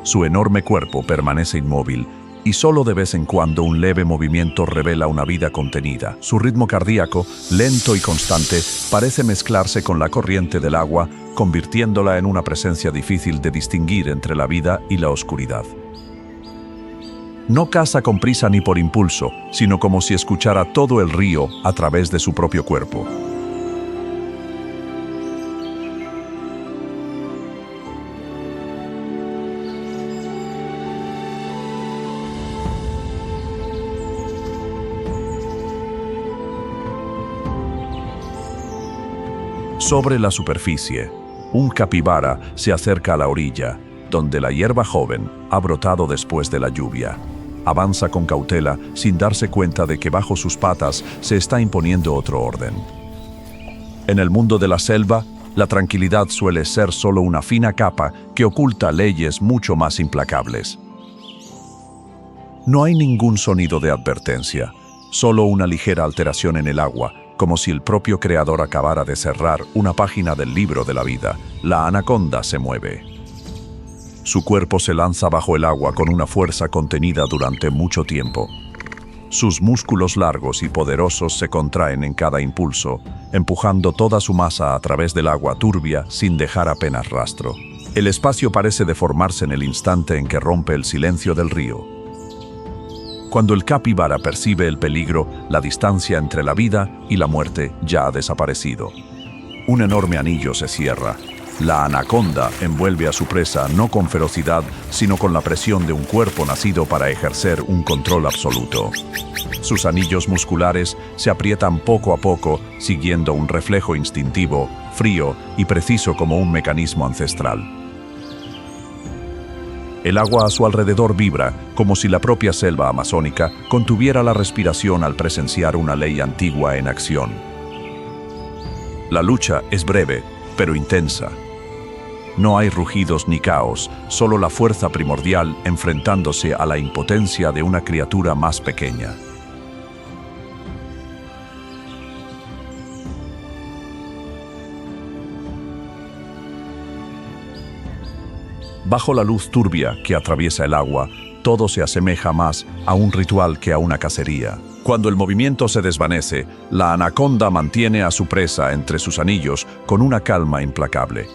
Su enorme cuerpo permanece inmóvil y solo de vez en cuando un leve movimiento revela una vida contenida. Su ritmo cardíaco, lento y constante, parece mezclarse con la corriente del agua, convirtiéndola en una presencia difícil de distinguir entre la vida y la oscuridad. No caza con prisa ni por impulso, sino como si escuchara todo el río a través de su propio cuerpo. Sobre la superficie, un capibara se acerca a la orilla, donde la hierba joven ha brotado después de la lluvia. Avanza con cautela, sin darse cuenta de que bajo sus patas se está imponiendo otro orden. En el mundo de la selva, la tranquilidad suele ser solo una fina capa que oculta leyes mucho más implacables. No hay ningún sonido de advertencia, solo una ligera alteración en el agua, como si el propio creador acabara de cerrar una página del libro de la vida. La anaconda se mueve. Su cuerpo se lanza bajo el agua con una fuerza contenida durante mucho tiempo. Sus músculos largos y poderosos se contraen en cada impulso, empujando toda su masa a través del agua turbia sin dejar apenas rastro. El espacio parece deformarse en el instante en que rompe el silencio del río. Cuando el capibara percibe el peligro, la distancia entre la vida y la muerte ya ha desaparecido. Un enorme anillo se cierra. La anaconda envuelve a su presa no con ferocidad, sino con la presión de un cuerpo nacido para ejercer un control absoluto. Sus anillos musculares se aprietan poco a poco, siguiendo un reflejo instintivo, frío y preciso como un mecanismo ancestral. El agua a su alrededor vibra, como si la propia selva amazónica contuviera la respiración al presenciar una ley antigua en acción. La lucha es breve, pero intensa. No hay rugidos ni caos, solo la fuerza primordial enfrentándose a la impotencia de una criatura más pequeña. Bajo la luz turbia que atraviesa el agua, todo se asemeja más a un ritual que a una cacería. Cuando el movimiento se desvanece, la anaconda mantiene a su presa entre sus anillos con una calma implacable.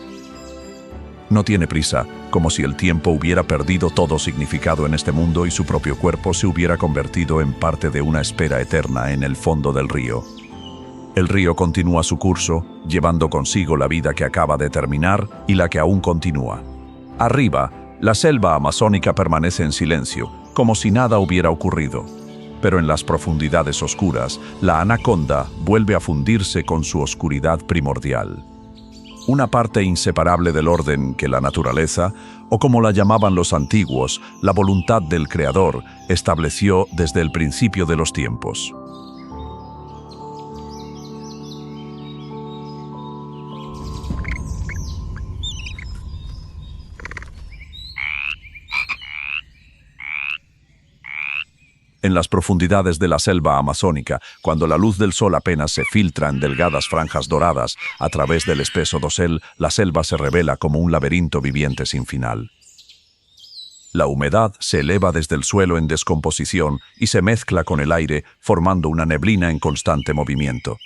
No tiene prisa, como si el tiempo hubiera perdido todo significado en este mundo y su propio cuerpo se hubiera convertido en parte de una espera eterna en el fondo del río. El río continúa su curso, llevando consigo la vida que acaba de terminar y la que aún continúa. Arriba, la selva amazónica permanece en silencio, como si nada hubiera ocurrido. Pero en las profundidades oscuras, la anaconda vuelve a fundirse con su oscuridad primordial. Una parte inseparable del orden que la naturaleza, o como la llamaban los antiguos, la voluntad del Creador, estableció desde el principio de los tiempos. En las profundidades de la selva amazónica, cuando la luz del sol apenas se filtra en delgadas franjas doradas a través del espeso dosel, la selva se revela como un laberinto viviente sin final. La humedad se eleva desde el suelo en descomposición y se mezcla con el aire, formando una neblina en constante movimiento.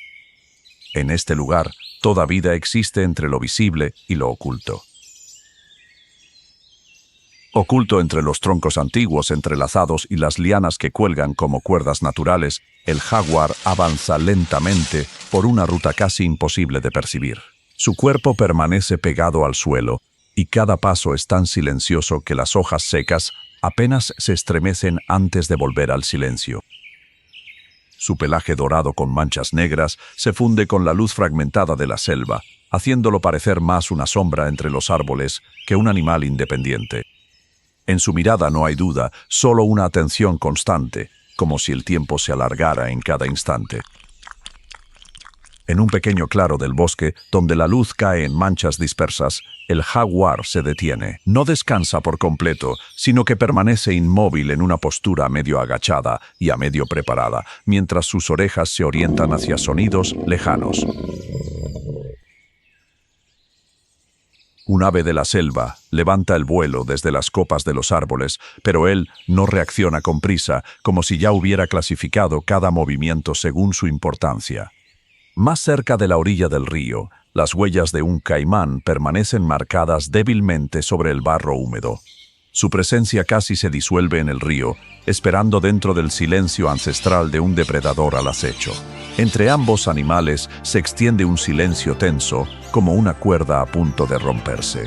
En este lugar, toda vida existe entre lo visible y lo oculto. Oculto entre los troncos antiguos entrelazados y las lianas que cuelgan como cuerdas naturales, el jaguar avanza lentamente por una ruta casi imposible de percibir. Su cuerpo permanece pegado al suelo, y cada paso es tan silencioso que las hojas secas apenas se estremecen antes de volver al silencio. Su pelaje dorado con manchas negras se funde con la luz fragmentada de la selva, haciéndolo parecer más una sombra entre los árboles que un animal independiente. En su mirada no hay duda, solo una atención constante, como si el tiempo se alargara en cada instante. En un pequeño claro del bosque, donde la luz cae en manchas dispersas, el jaguar se detiene. No descansa por completo, sino que permanece inmóvil en una postura medio agachada y a medio preparada, mientras sus orejas se orientan hacia sonidos lejanos. Un ave de la selva levanta el vuelo desde las copas de los árboles, pero él no reacciona con prisa, como si ya hubiera clasificado cada movimiento según su importancia. Más cerca de la orilla del río, las huellas de un caimán permanecen marcadas débilmente sobre el barro húmedo. Su presencia casi se disuelve en el río, esperando dentro del silencio ancestral de un depredador al acecho. Entre ambos animales se extiende un silencio tenso, como una cuerda a punto de romperse.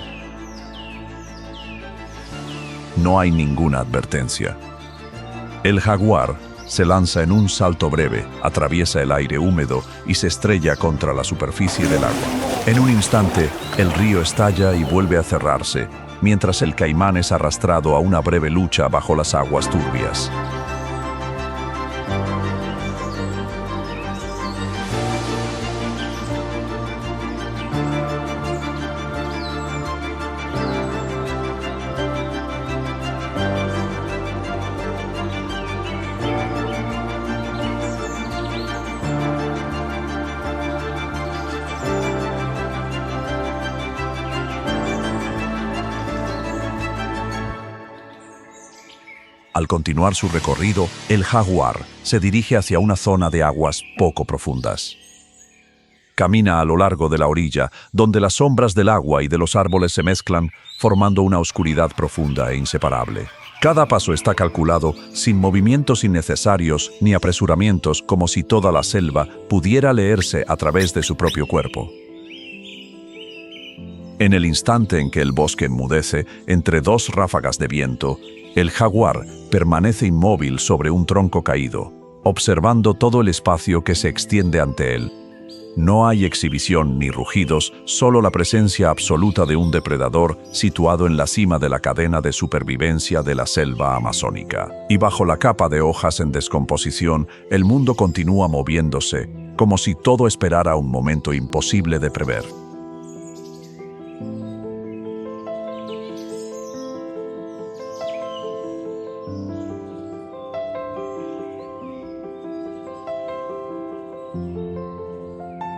No hay ninguna advertencia. El jaguar se lanza en un salto breve, atraviesa el aire húmedo y se estrella contra la superficie del agua. En un instante, el río estalla y vuelve a cerrarse, mientras el caimán es arrastrado a una breve lucha bajo las aguas turbias. Al continuar su recorrido, el jaguar se dirige hacia una zona de aguas poco profundas. Camina a lo largo de la orilla, donde las sombras del agua y de los árboles se mezclan, formando una oscuridad profunda e inseparable. Cada paso está calculado, sin movimientos innecesarios ni apresuramientos, como si toda la selva pudiera leerse a través de su propio cuerpo. En el instante en que el bosque enmudece, entre dos ráfagas de viento, el jaguar permanece inmóvil sobre un tronco caído, observando todo el espacio que se extiende ante él. No hay exhibición ni rugidos, solo la presencia absoluta de un depredador situado en la cima de la cadena de supervivencia de la selva amazónica. Y bajo la capa de hojas en descomposición, el mundo continúa moviéndose, como si todo esperara un momento imposible de prever.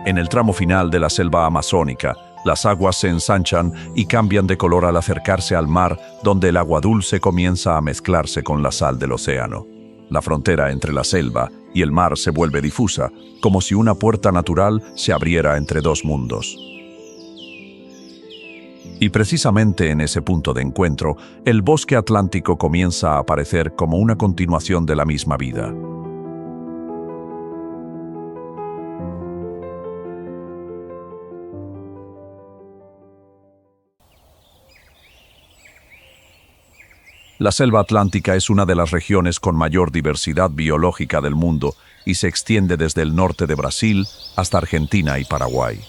En el tramo final de la selva amazónica, Las aguas se ensanchan y cambian de color al acercarse al mar, donde el agua dulce comienza a mezclarse con la sal del océano. La frontera entre la selva y el mar se vuelve difusa, como si una puerta natural se abriera entre dos mundos. Y precisamente en ese punto de encuentro, el bosque atlántico comienza a aparecer como una continuación de la misma vida. La selva atlántica es una de las regiones con mayor diversidad biológica del mundo y se extiende desde el norte de Brasil hasta Argentina y Paraguay.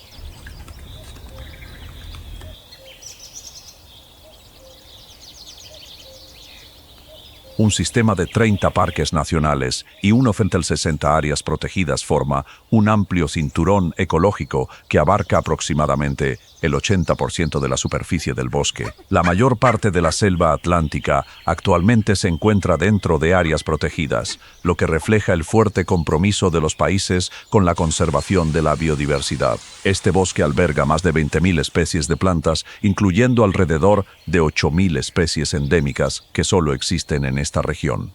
Un sistema de 30 parques nacionales y uno frente al 60 áreas protegidas forma un amplio cinturón ecológico que abarca aproximadamente el 80% de la superficie del bosque. La mayor parte de la selva atlántica actualmente se encuentra dentro de áreas protegidas, lo que refleja el fuerte compromiso de los países con la conservación de la biodiversidad. Este bosque alberga más de 20.000 especies de plantas, incluyendo alrededor de 8.000 especies endémicas que solo existen en esta región.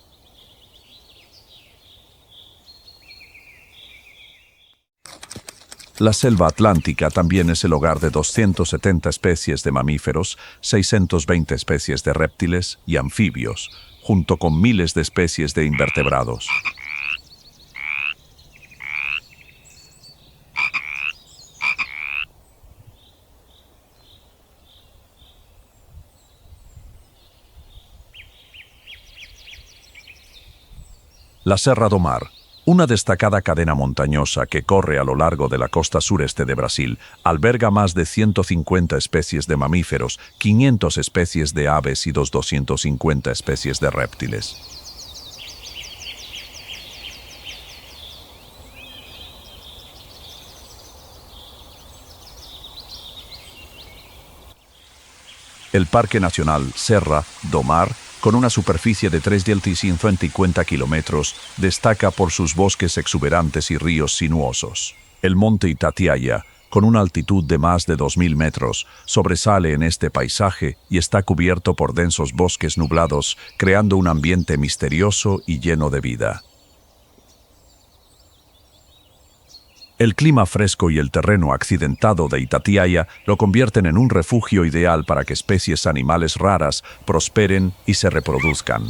La selva atlántica también es el hogar de 270 especies de mamíferos, 620 especies de reptiles y anfibios, junto con miles de especies de invertebrados. La Serra do Mar, una destacada cadena montañosa que corre a lo largo de la costa sureste de Brasil, alberga más de 150 especies de mamíferos, 500 especies de aves y 250 especies de reptiles. El Parque Nacional Serra do Mar, con una superficie de 3.150 kilómetros, destaca por sus bosques exuberantes y ríos sinuosos. El monte Itatiaia, con una altitud de más de 2.000 metros, sobresale en este paisaje y está cubierto por densos bosques nublados, creando un ambiente misterioso y lleno de vida. El clima fresco y el terreno accidentado de Itatiaia lo convierten en un refugio ideal para que especies animales raras prosperen y se reproduzcan.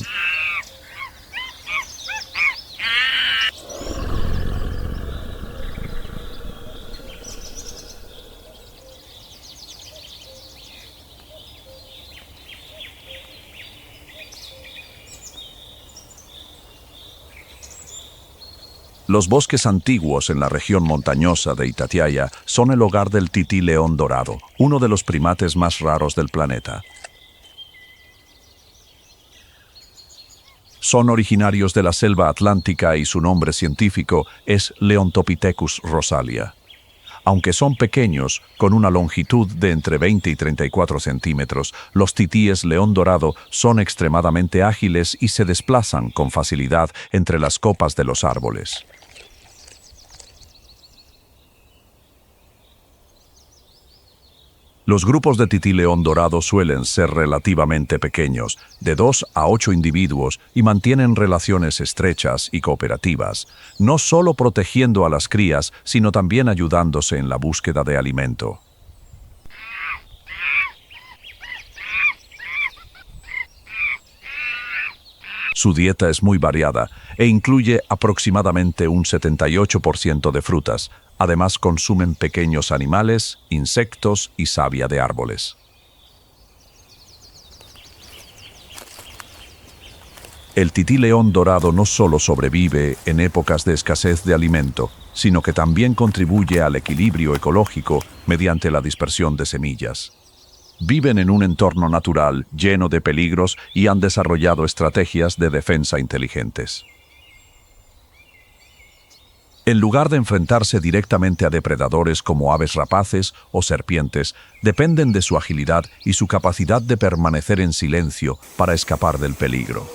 Los bosques antiguos en la región montañosa de Itatiaia son el hogar del tití león dorado, uno de los primates más raros del planeta. Son originarios de la selva atlántica y su nombre científico es Leontopithecus rosalia. Aunque son pequeños, con una longitud de entre 20 y 34 centímetros, los titíes león dorado son extremadamente ágiles y se desplazan con facilidad entre las copas de los árboles. Los grupos de tití león dorado suelen ser relativamente pequeños, de 2 a 8 individuos, y mantienen relaciones estrechas y cooperativas, no solo protegiendo a las crías, sino también ayudándose en la búsqueda de alimento. Su dieta es muy variada e incluye aproximadamente un 78% de frutas. Además, consumen pequeños animales, insectos y savia de árboles. El tití león dorado no solo sobrevive en épocas de escasez de alimento, sino que también contribuye al equilibrio ecológico mediante la dispersión de semillas. Viven en un entorno natural lleno de peligros y han desarrollado estrategias de defensa inteligentes. En lugar de enfrentarse directamente a depredadores como aves rapaces o serpientes, dependen de su agilidad y su capacidad de permanecer en silencio para escapar del peligro.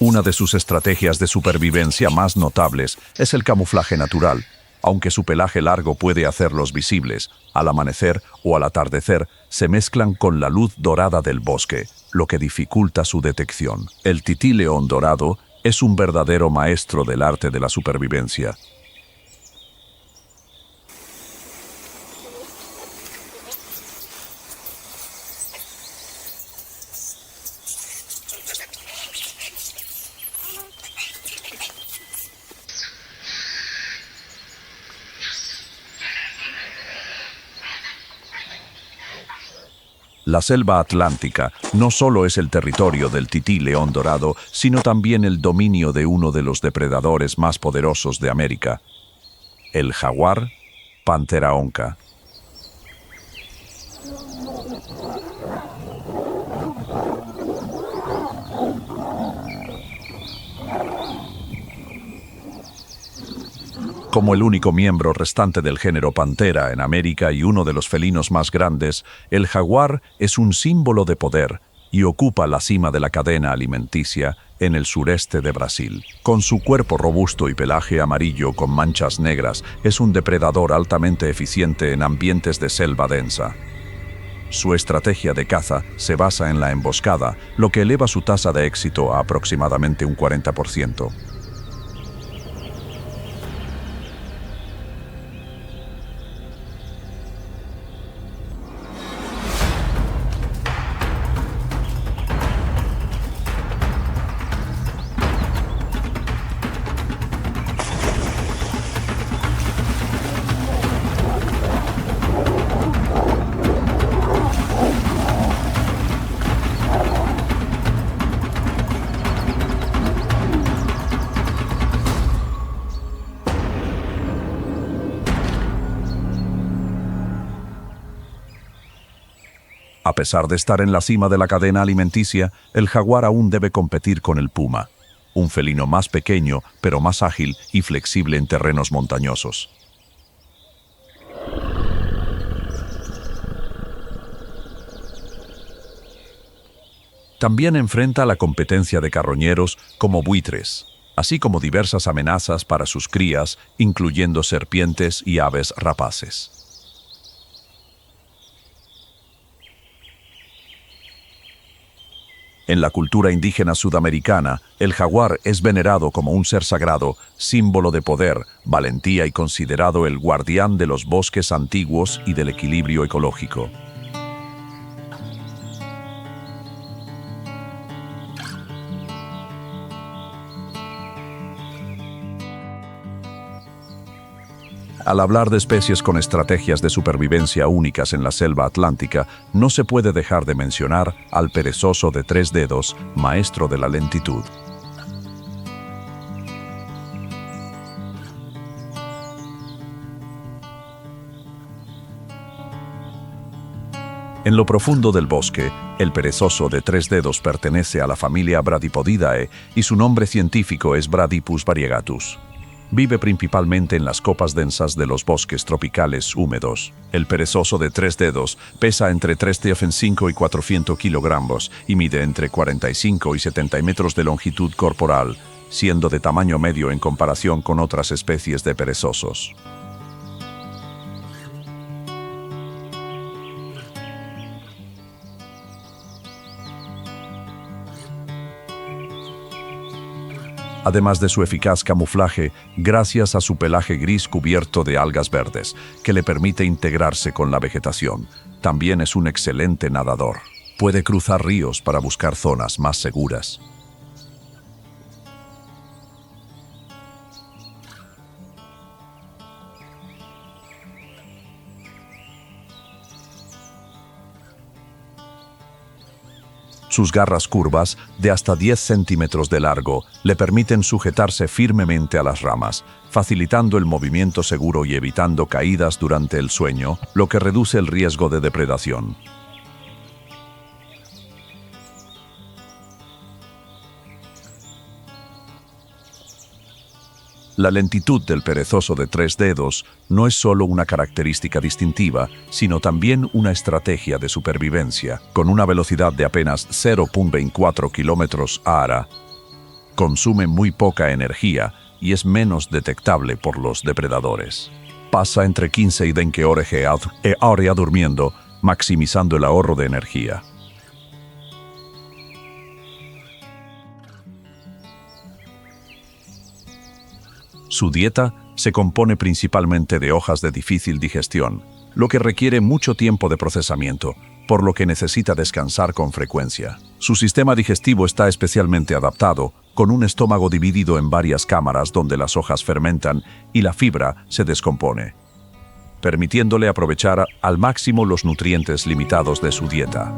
Una de sus estrategias de supervivencia más notables es el camuflaje natural. Aunque su pelaje largo puede hacerlos visibles, al amanecer o al atardecer se mezclan con la luz dorada del bosque, lo que dificulta su detección. El tití león dorado es un verdadero maestro del arte de la supervivencia. La selva atlántica no solo es el territorio del tití león dorado, sino también el dominio de uno de los depredadores más poderosos de América, el jaguar Panthera onca. Como el único miembro restante del género Panthera en América y uno de los felinos más grandes, el jaguar es un símbolo de poder y ocupa la cima de la cadena alimenticia en el sureste de Brasil. Con su cuerpo robusto y pelaje amarillo con manchas negras, es un depredador altamente eficiente en ambientes de selva densa. Su estrategia de caza se basa en la emboscada, lo que eleva su tasa de éxito a aproximadamente un 40%. A pesar de estar en la cima de la cadena alimenticia, el jaguar aún debe competir con el puma, un felino más pequeño pero más ágil y flexible en terrenos montañosos. También enfrenta la competencia de carroñeros como buitres, así como diversas amenazas para sus crías, incluyendo serpientes y aves rapaces. En la cultura indígena sudamericana, el jaguar es venerado como un ser sagrado, símbolo de poder, valentía y considerado el guardián de los bosques antiguos y del equilibrio ecológico. Al hablar de especies con estrategias de supervivencia únicas en la selva atlántica, no se puede dejar de mencionar al perezoso de 3 dedos, maestro de la lentitud. En lo profundo del bosque, el perezoso de 3 dedos pertenece a la familia Bradypodidae y su nombre científico es Bradypus variegatus. Vive principalmente en las copas densas de los bosques tropicales húmedos. El perezoso de 3 dedos pesa entre 305 y 400 kilogramos y mide entre 45 y 70 metros de longitud corporal, siendo de tamaño medio en comparación con otras especies de perezosos. Además de su eficaz camuflaje, gracias a su pelaje gris cubierto de algas verdes, que le permite integrarse con la vegetación. También es un excelente nadador. Puede cruzar ríos para buscar zonas más seguras. Sus garras curvas, de hasta 10 centímetros de largo, le permiten sujetarse firmemente a las ramas, facilitando el movimiento seguro y evitando caídas durante el sueño, lo que reduce el riesgo de depredación. La lentitud del perezoso de 3 dedos no es solo una característica distintiva, sino también una estrategia de supervivencia. Con una velocidad de apenas 0.24 km/h, consume muy poca energía y es menos detectable por los depredadores. Pasa entre 15 y 20 horas durmiendo, maximizando el ahorro de energía. Su dieta se compone principalmente de hojas de difícil digestión, lo que requiere mucho tiempo de procesamiento, por lo que necesita descansar con frecuencia. Su sistema digestivo está especialmente adaptado, con un estómago dividido en varias cámaras donde las hojas fermentan y la fibra se descompone, permitiéndole aprovechar al máximo los nutrientes limitados de su dieta.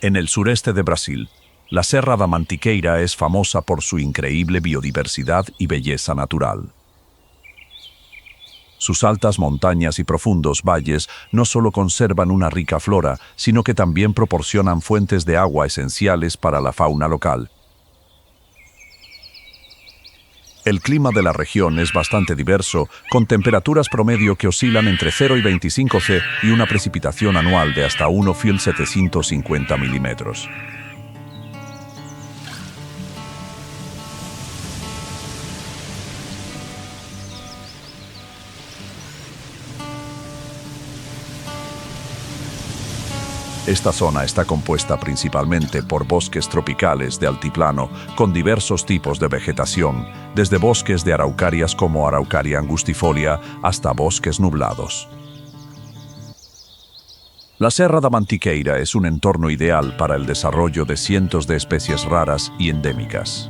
En el sureste de Brasil, la Serra da Mantiqueira es famosa por su increíble biodiversidad y belleza natural. Sus altas montañas y profundos valles no solo conservan una rica flora, sino que también proporcionan fuentes de agua esenciales para la fauna local. El clima de la región es bastante diverso, con temperaturas promedio que oscilan entre 0 y 25 C y una precipitación anual de hasta 1,750 milímetros. Esta zona está compuesta principalmente por bosques tropicales de altiplano con diversos tipos de vegetación, desde bosques de araucarias como Araucaria angustifolia hasta bosques nublados. La Serra da Mantiqueira es un entorno ideal para el desarrollo de cientos de especies raras y endémicas.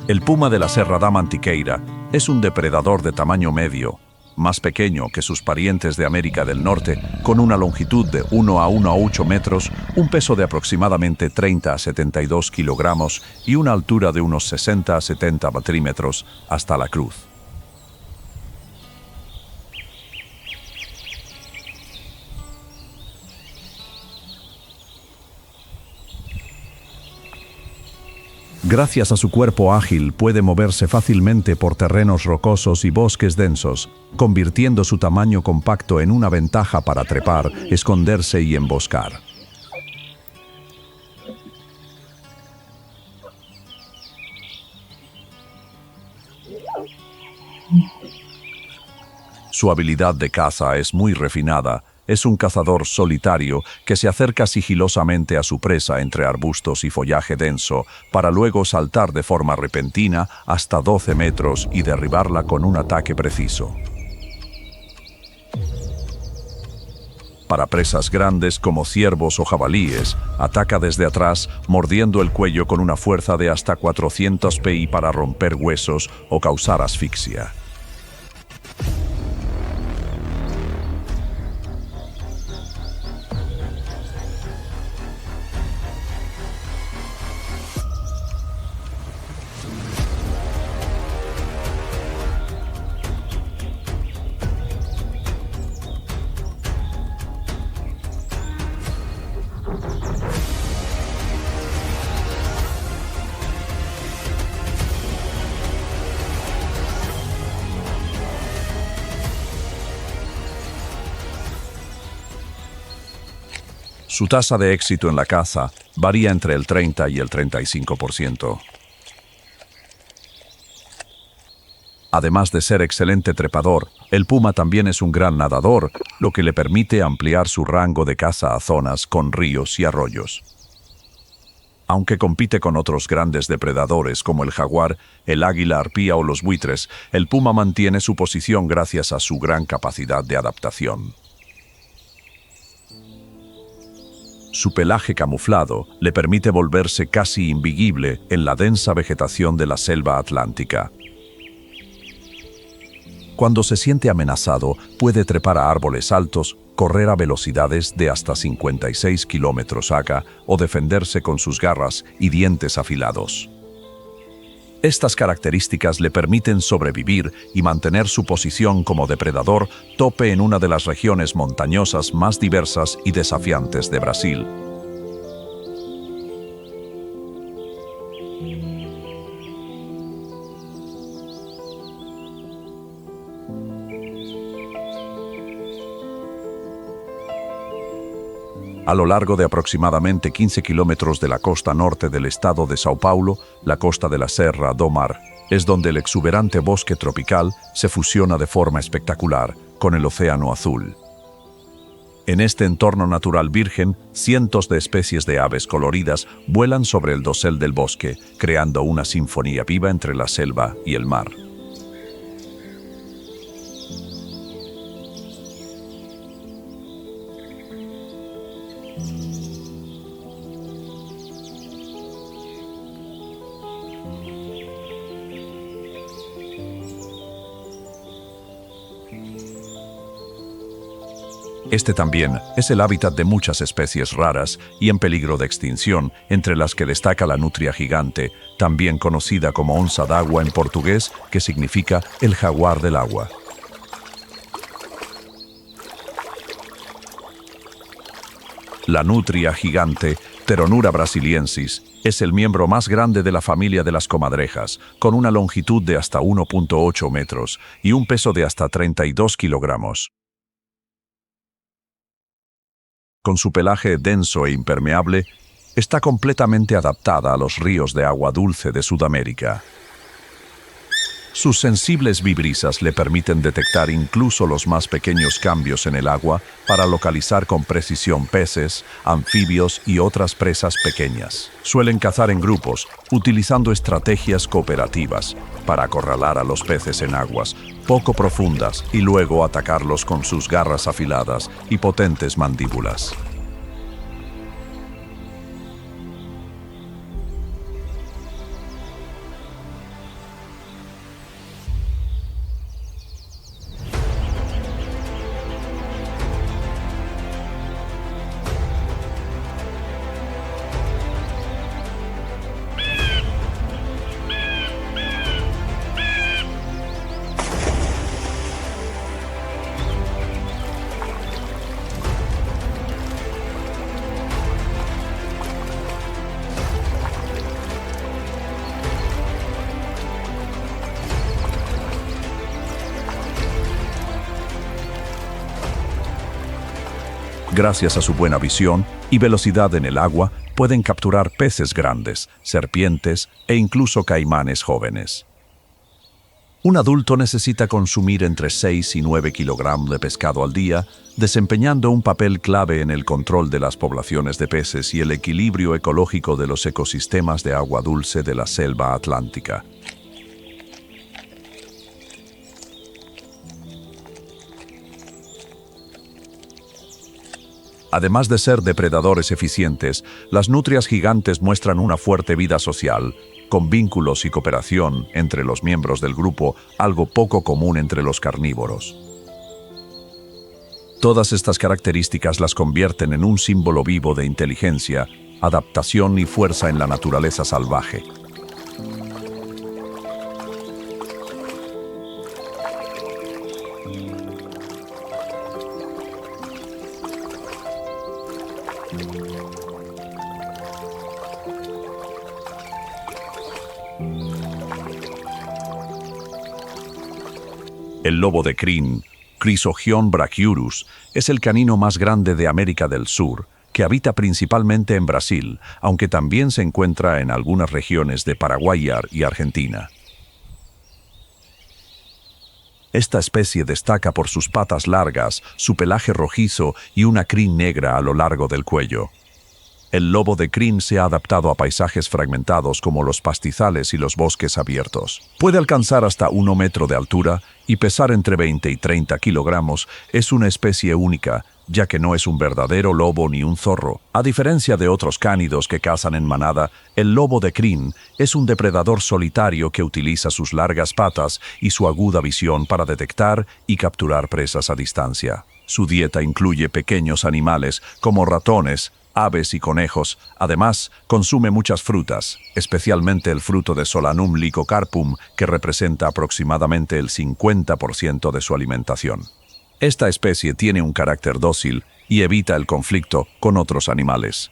El puma de la Serra da Mantiqueira es un depredador de tamaño medio, más pequeño que sus parientes de América del Norte, con una longitud de 1 a 1,8 metros, un peso de aproximadamente 30 a 72 kilogramos y una altura de unos 60 a 70 centímetros hasta la cruz. Gracias a su cuerpo ágil puede moverse fácilmente por terrenos rocosos y bosques densos, convirtiendo su tamaño compacto en una ventaja para trepar, esconderse y emboscar. Su habilidad de caza es muy refinada. Es un cazador solitario que se acerca sigilosamente a su presa entre arbustos y follaje denso para luego saltar de forma repentina hasta 12 metros y derribarla con un ataque preciso. Para presas grandes como ciervos o jabalíes, ataca desde atrás mordiendo el cuello con una fuerza de hasta 400 psi para romper huesos o causar asfixia. Su tasa de éxito en la caza varía entre el 30 y el 35%. Además de ser excelente trepador, el puma también es un gran nadador, lo que le permite ampliar su rango de caza a zonas con ríos y arroyos. Aunque compite con otros grandes depredadores como el jaguar, el águila arpía o los buitres, el puma mantiene su posición gracias a su gran capacidad de adaptación. Su pelaje camuflado le permite volverse casi invisible en la densa vegetación de la selva atlántica. Cuando se siente amenazado, puede trepar a árboles altos, correr a velocidades de hasta 56 km/h o defenderse con sus garras y dientes afilados. Estas características le permiten sobrevivir y mantener su posición como depredador tope en una de las regiones montañosas más diversas y desafiantes de Brasil. A lo largo de aproximadamente 15 kilómetros de la costa norte del estado de São Paulo, la costa de la Serra do Mar, es donde el exuberante bosque tropical se fusiona de forma espectacular con el océano azul. En este entorno natural virgen, cientos de especies de aves coloridas vuelan sobre el dosel del bosque, creando una sinfonía viva entre la selva y el mar. Este también es el hábitat de muchas especies raras y en peligro de extinción, entre las que destaca la nutria gigante, también conocida como onça d'água en portugués, que significa el jaguar del agua. La nutria gigante, Pteronura brasiliensis, es el miembro más grande de la familia de las comadrejas, con una longitud de hasta 1,8 metros y un peso de hasta 32 kilogramos. Con su pelaje denso e impermeable, está completamente adaptada a los ríos de agua dulce de Sudamérica. Sus sensibles vibrisas le permiten detectar incluso los más pequeños cambios en el agua para localizar con precisión peces, anfibios y otras presas pequeñas. Suelen cazar en grupos, utilizando estrategias cooperativas para acorralar a los peces en aguas poco profundas y luego atacarlos con sus garras afiladas y potentes mandíbulas. Gracias a su buena visión y velocidad en el agua, pueden capturar peces grandes, serpientes e incluso caimanes jóvenes. Un adulto necesita consumir entre 6 y 9 kilogramos de pescado al día, desempeñando un papel clave en el control de las poblaciones de peces y el equilibrio ecológico de los ecosistemas de agua dulce de la selva atlántica. Además de ser depredadores eficientes, las nutrias gigantes muestran una fuerte vida social, con vínculos y cooperación entre los miembros del grupo, algo poco común entre los carnívoros. Todas estas características las convierten en un símbolo vivo de inteligencia, adaptación y fuerza en la naturaleza salvaje. El lobo de crin, Chrysocheon brachyurus, es el canino más grande de América del Sur, que habita principalmente en Brasil, aunque también se encuentra en algunas regiones de Paraguay y Argentina. Esta especie destaca por sus patas largas, su pelaje rojizo y una crin negra a lo largo del cuello. El lobo de crin se ha adaptado a paisajes fragmentados como los pastizales y los bosques abiertos. Puede alcanzar hasta 1 metro de altura y pesar entre 20 y 30 kilogramos. Es una especie única, ya que no es un verdadero lobo ni un zorro. A diferencia de otros cánidos que cazan en manada, el lobo de crin es un depredador solitario que utiliza sus largas patas y su aguda visión para detectar y capturar presas a distancia. Su dieta incluye pequeños animales como ratones, aves y conejos. Además, consume muchas frutas, especialmente el fruto de Solanum lycocarpum, que representa aproximadamente el 50% de su alimentación. Esta especie tiene un carácter dócil y evita el conflicto con otros animales.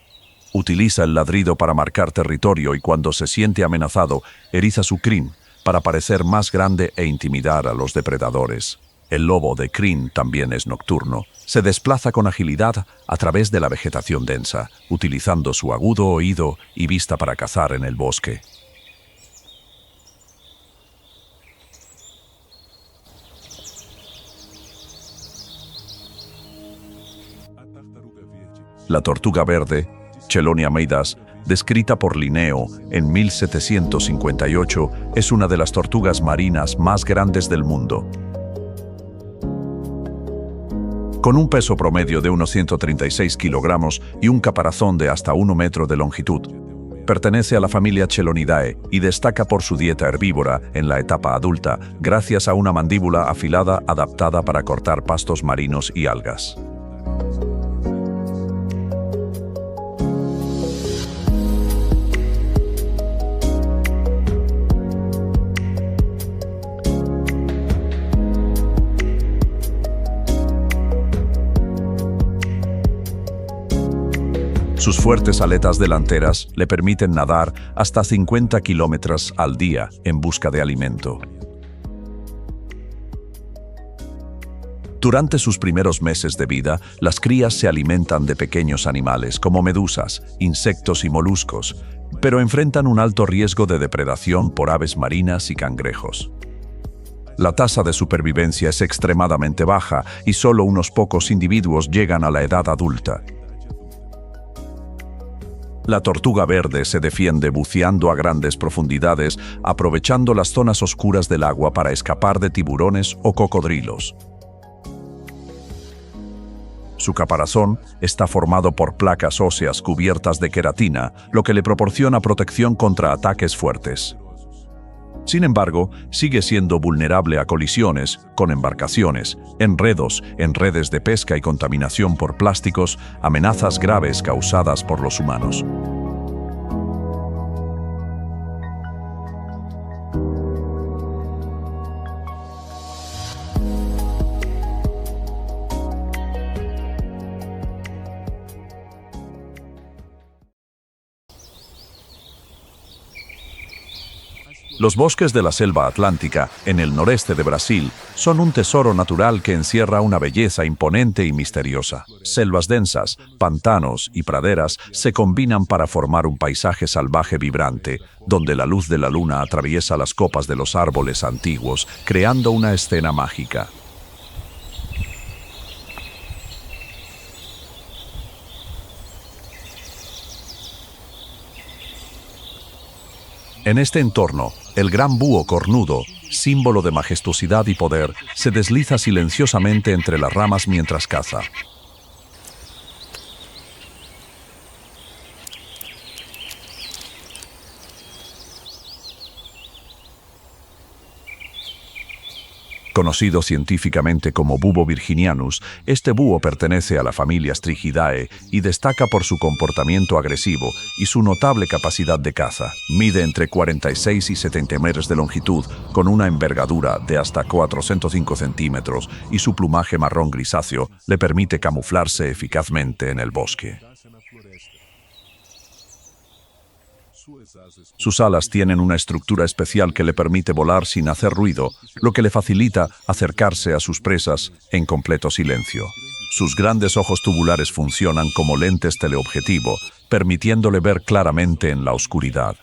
Utiliza el ladrido para marcar territorio y cuando se siente amenazado, eriza su crin para parecer más grande e intimidar a los depredadores. El lobo de crin también es nocturno. Se desplaza con agilidad a través de la vegetación densa, utilizando su agudo oído y vista para cazar en el bosque. La tortuga verde, Chelonia meidas, descrita por Linneo en 1758, es una de las tortugas marinas más grandes del mundo. Con un peso promedio de unos 136 kilogramos y un caparazón de hasta 1 metro de longitud. Pertenece a la familia Chelonidae y destaca por su dieta herbívora en la etapa adulta, gracias a una mandíbula afilada adaptada para cortar pastos marinos y algas. Sus fuertes aletas delanteras le permiten nadar hasta 50 kilómetros al día en busca de alimento. Durante sus primeros meses de vida, las crías se alimentan de pequeños animales como medusas, insectos y moluscos, pero enfrentan un alto riesgo de depredación por aves marinas y cangrejos. La tasa de supervivencia es extremadamente baja y solo unos pocos individuos llegan a la edad adulta. La tortuga verde se defiende buceando a grandes profundidades, aprovechando las zonas oscuras del agua para escapar de tiburones o cocodrilos. Su caparazón está formado por placas óseas cubiertas de queratina, lo que le proporciona protección contra ataques fuertes. Sin embargo, sigue siendo vulnerable a colisiones con embarcaciones, enredos en redes de pesca y contaminación por plásticos, amenazas graves causadas por los humanos. Los bosques de la selva atlántica, en el noreste de Brasil, son un tesoro natural que encierra una belleza imponente y misteriosa. Selvas densas, pantanos y praderas se combinan para formar un paisaje salvaje vibrante, donde la luz de la luna atraviesa las copas de los árboles antiguos, creando una escena mágica. En este entorno, el gran búho cornudo, símbolo de majestuosidad y poder, se desliza silenciosamente entre las ramas mientras caza. Conocido científicamente como Bubbo virginianus, este búho pertenece a la familia Strigidae y destaca por su comportamiento agresivo y su notable capacidad de caza. Mide entre 46 y 70 metros de longitud, con una envergadura de hasta 405 centímetros y su plumaje marrón grisáceo le permite camuflarse eficazmente en el bosque. Sus alas tienen una estructura especial que le permite volar sin hacer ruido, lo que le facilita acercarse a sus presas en completo silencio. Sus grandes ojos tubulares funcionan como lentes teleobjetivo, permitiéndole ver claramente en la oscuridad.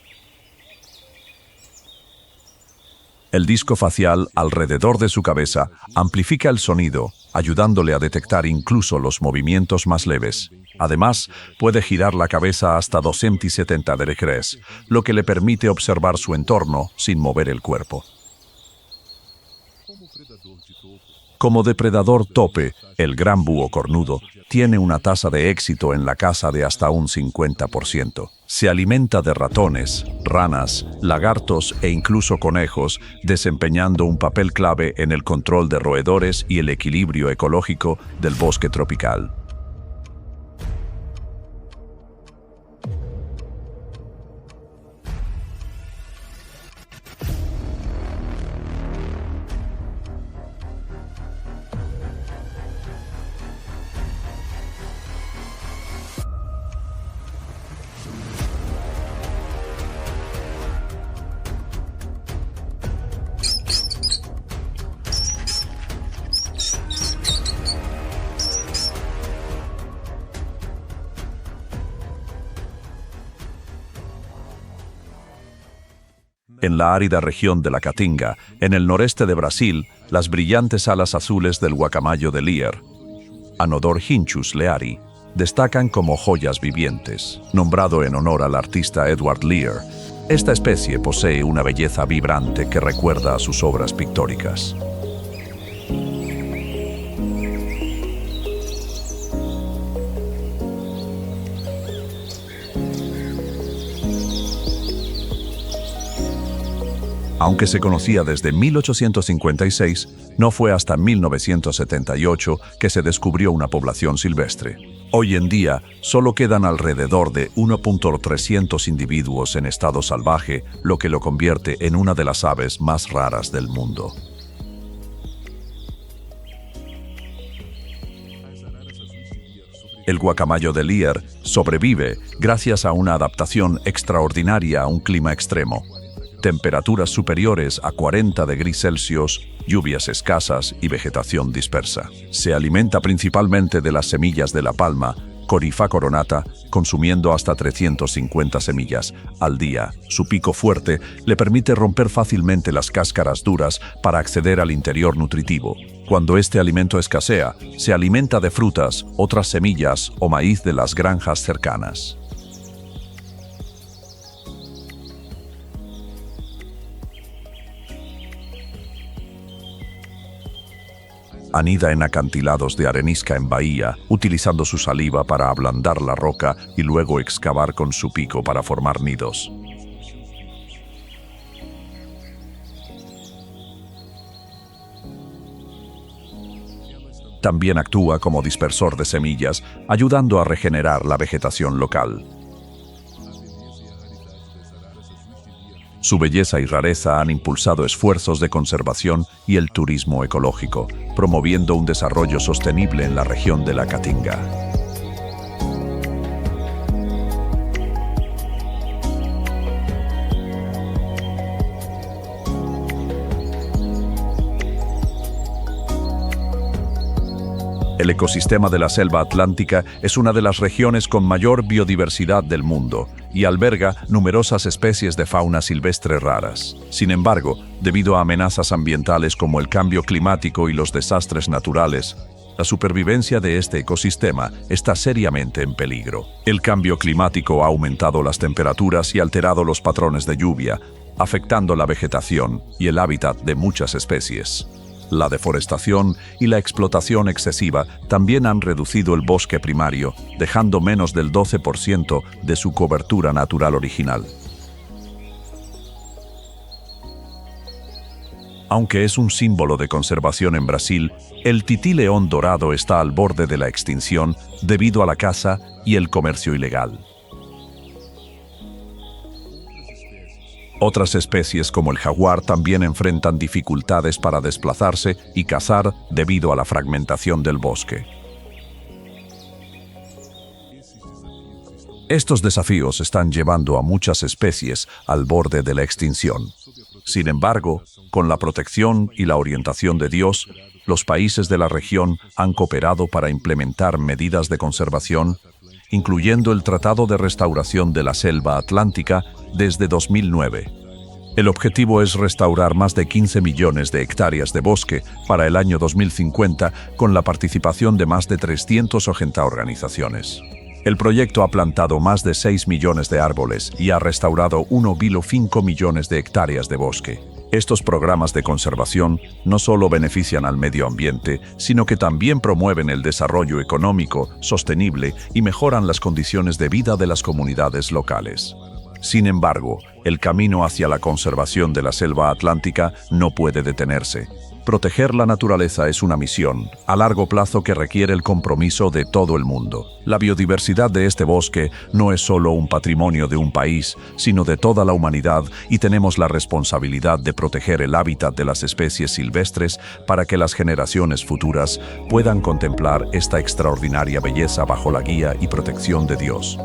El disco facial alrededor de su cabeza amplifica el sonido, ayudándole a detectar incluso los movimientos más leves. Además, puede girar la cabeza hasta 270 degrees, lo que le permite observar su entorno sin mover el cuerpo. Como depredador tope, el gran búho cornudo tiene una tasa de éxito en la caza de hasta un 50%. Se alimenta de ratones, ranas, lagartos e incluso conejos, desempeñando un papel clave en el control de roedores y el equilibrio ecológico del bosque tropical. En la árida región de la Caatinga, en el noreste de Brasil, las brillantes alas azules del guacamayo de Lear, Anodorhynchus leari, destacan como joyas vivientes. Nombrado en honor al artista Edward Lear, esta especie posee una belleza vibrante que recuerda a sus obras pictóricas. Aunque se conocía desde 1856, no fue hasta 1978 que se descubrió una población silvestre. Hoy en día, solo quedan alrededor de 1.300 individuos en estado salvaje, lo que lo convierte en una de las aves más raras del mundo. El guacamayo de Lear sobrevive gracias a una adaptación extraordinaria a un clima extremo. Temperaturas superiores a 40 degrees Celsius, lluvias escasas y vegetación dispersa. Se alimenta principalmente de las semillas de la palma, Corypha coronata, consumiendo hasta 350 semillas al día. Su pico fuerte le permite romper fácilmente las cáscaras duras para acceder al interior nutritivo. Cuando este alimento escasea, se alimenta de frutas, otras semillas o maíz de las granjas cercanas. Anida en acantilados de arenisca en bahía, utilizando su saliva para ablandar la roca y luego excavar con su pico para formar nidos. También actúa como dispersor de semillas, ayudando a regenerar la vegetación local. Su belleza y rareza han impulsado esfuerzos de conservación y el turismo ecológico, promoviendo un desarrollo sostenible en la región de la Caatinga. El ecosistema de la selva atlántica es una de las regiones con mayor biodiversidad del mundo y alberga numerosas especies de fauna silvestre raras. Sin embargo, debido a amenazas ambientales como el cambio climático y los desastres naturales, la supervivencia de este ecosistema está seriamente en peligro. El cambio climático ha aumentado las temperaturas y alterado los patrones de lluvia, afectando la vegetación y el hábitat de muchas especies. La deforestación y la explotación excesiva también han reducido el bosque primario, dejando menos del 12% de su cobertura natural original. Aunque es un símbolo de conservación en Brasil, el tití león dorado está al borde de la extinción debido a la caza y el comercio ilegal. Otras especies como el jaguar también enfrentan dificultades para desplazarse y cazar debido a la fragmentación del bosque. Estos desafíos están llevando a muchas especies al borde de la extinción. Sin embargo, con la protección y la orientación de Dios, los países de la región han cooperado para implementar medidas de conservación, incluyendo el Tratado de Restauración de la Selva Atlántica desde 2009. El objetivo es restaurar más de 15 millones de hectáreas de bosque para el año 2050 con la participación de más de 380 organizaciones. El proyecto ha plantado más de 6 millones de árboles y ha restaurado 1,5 millones de hectáreas de bosque. Estos programas de conservación no solo benefician al medio ambiente, sino que también promueven el desarrollo económico, sostenible y mejoran las condiciones de vida de las comunidades locales. Sin embargo, el camino hacia la conservación de la selva atlántica no puede detenerse. Proteger la naturaleza es una misión a largo plazo que requiere el compromiso de todo el mundo. La biodiversidad de este bosque no es solo un patrimonio de un país, sino de toda la humanidad, y tenemos la responsabilidad de proteger el hábitat de las especies silvestres para que las generaciones futuras puedan contemplar esta extraordinaria belleza bajo la guía y protección de Dios.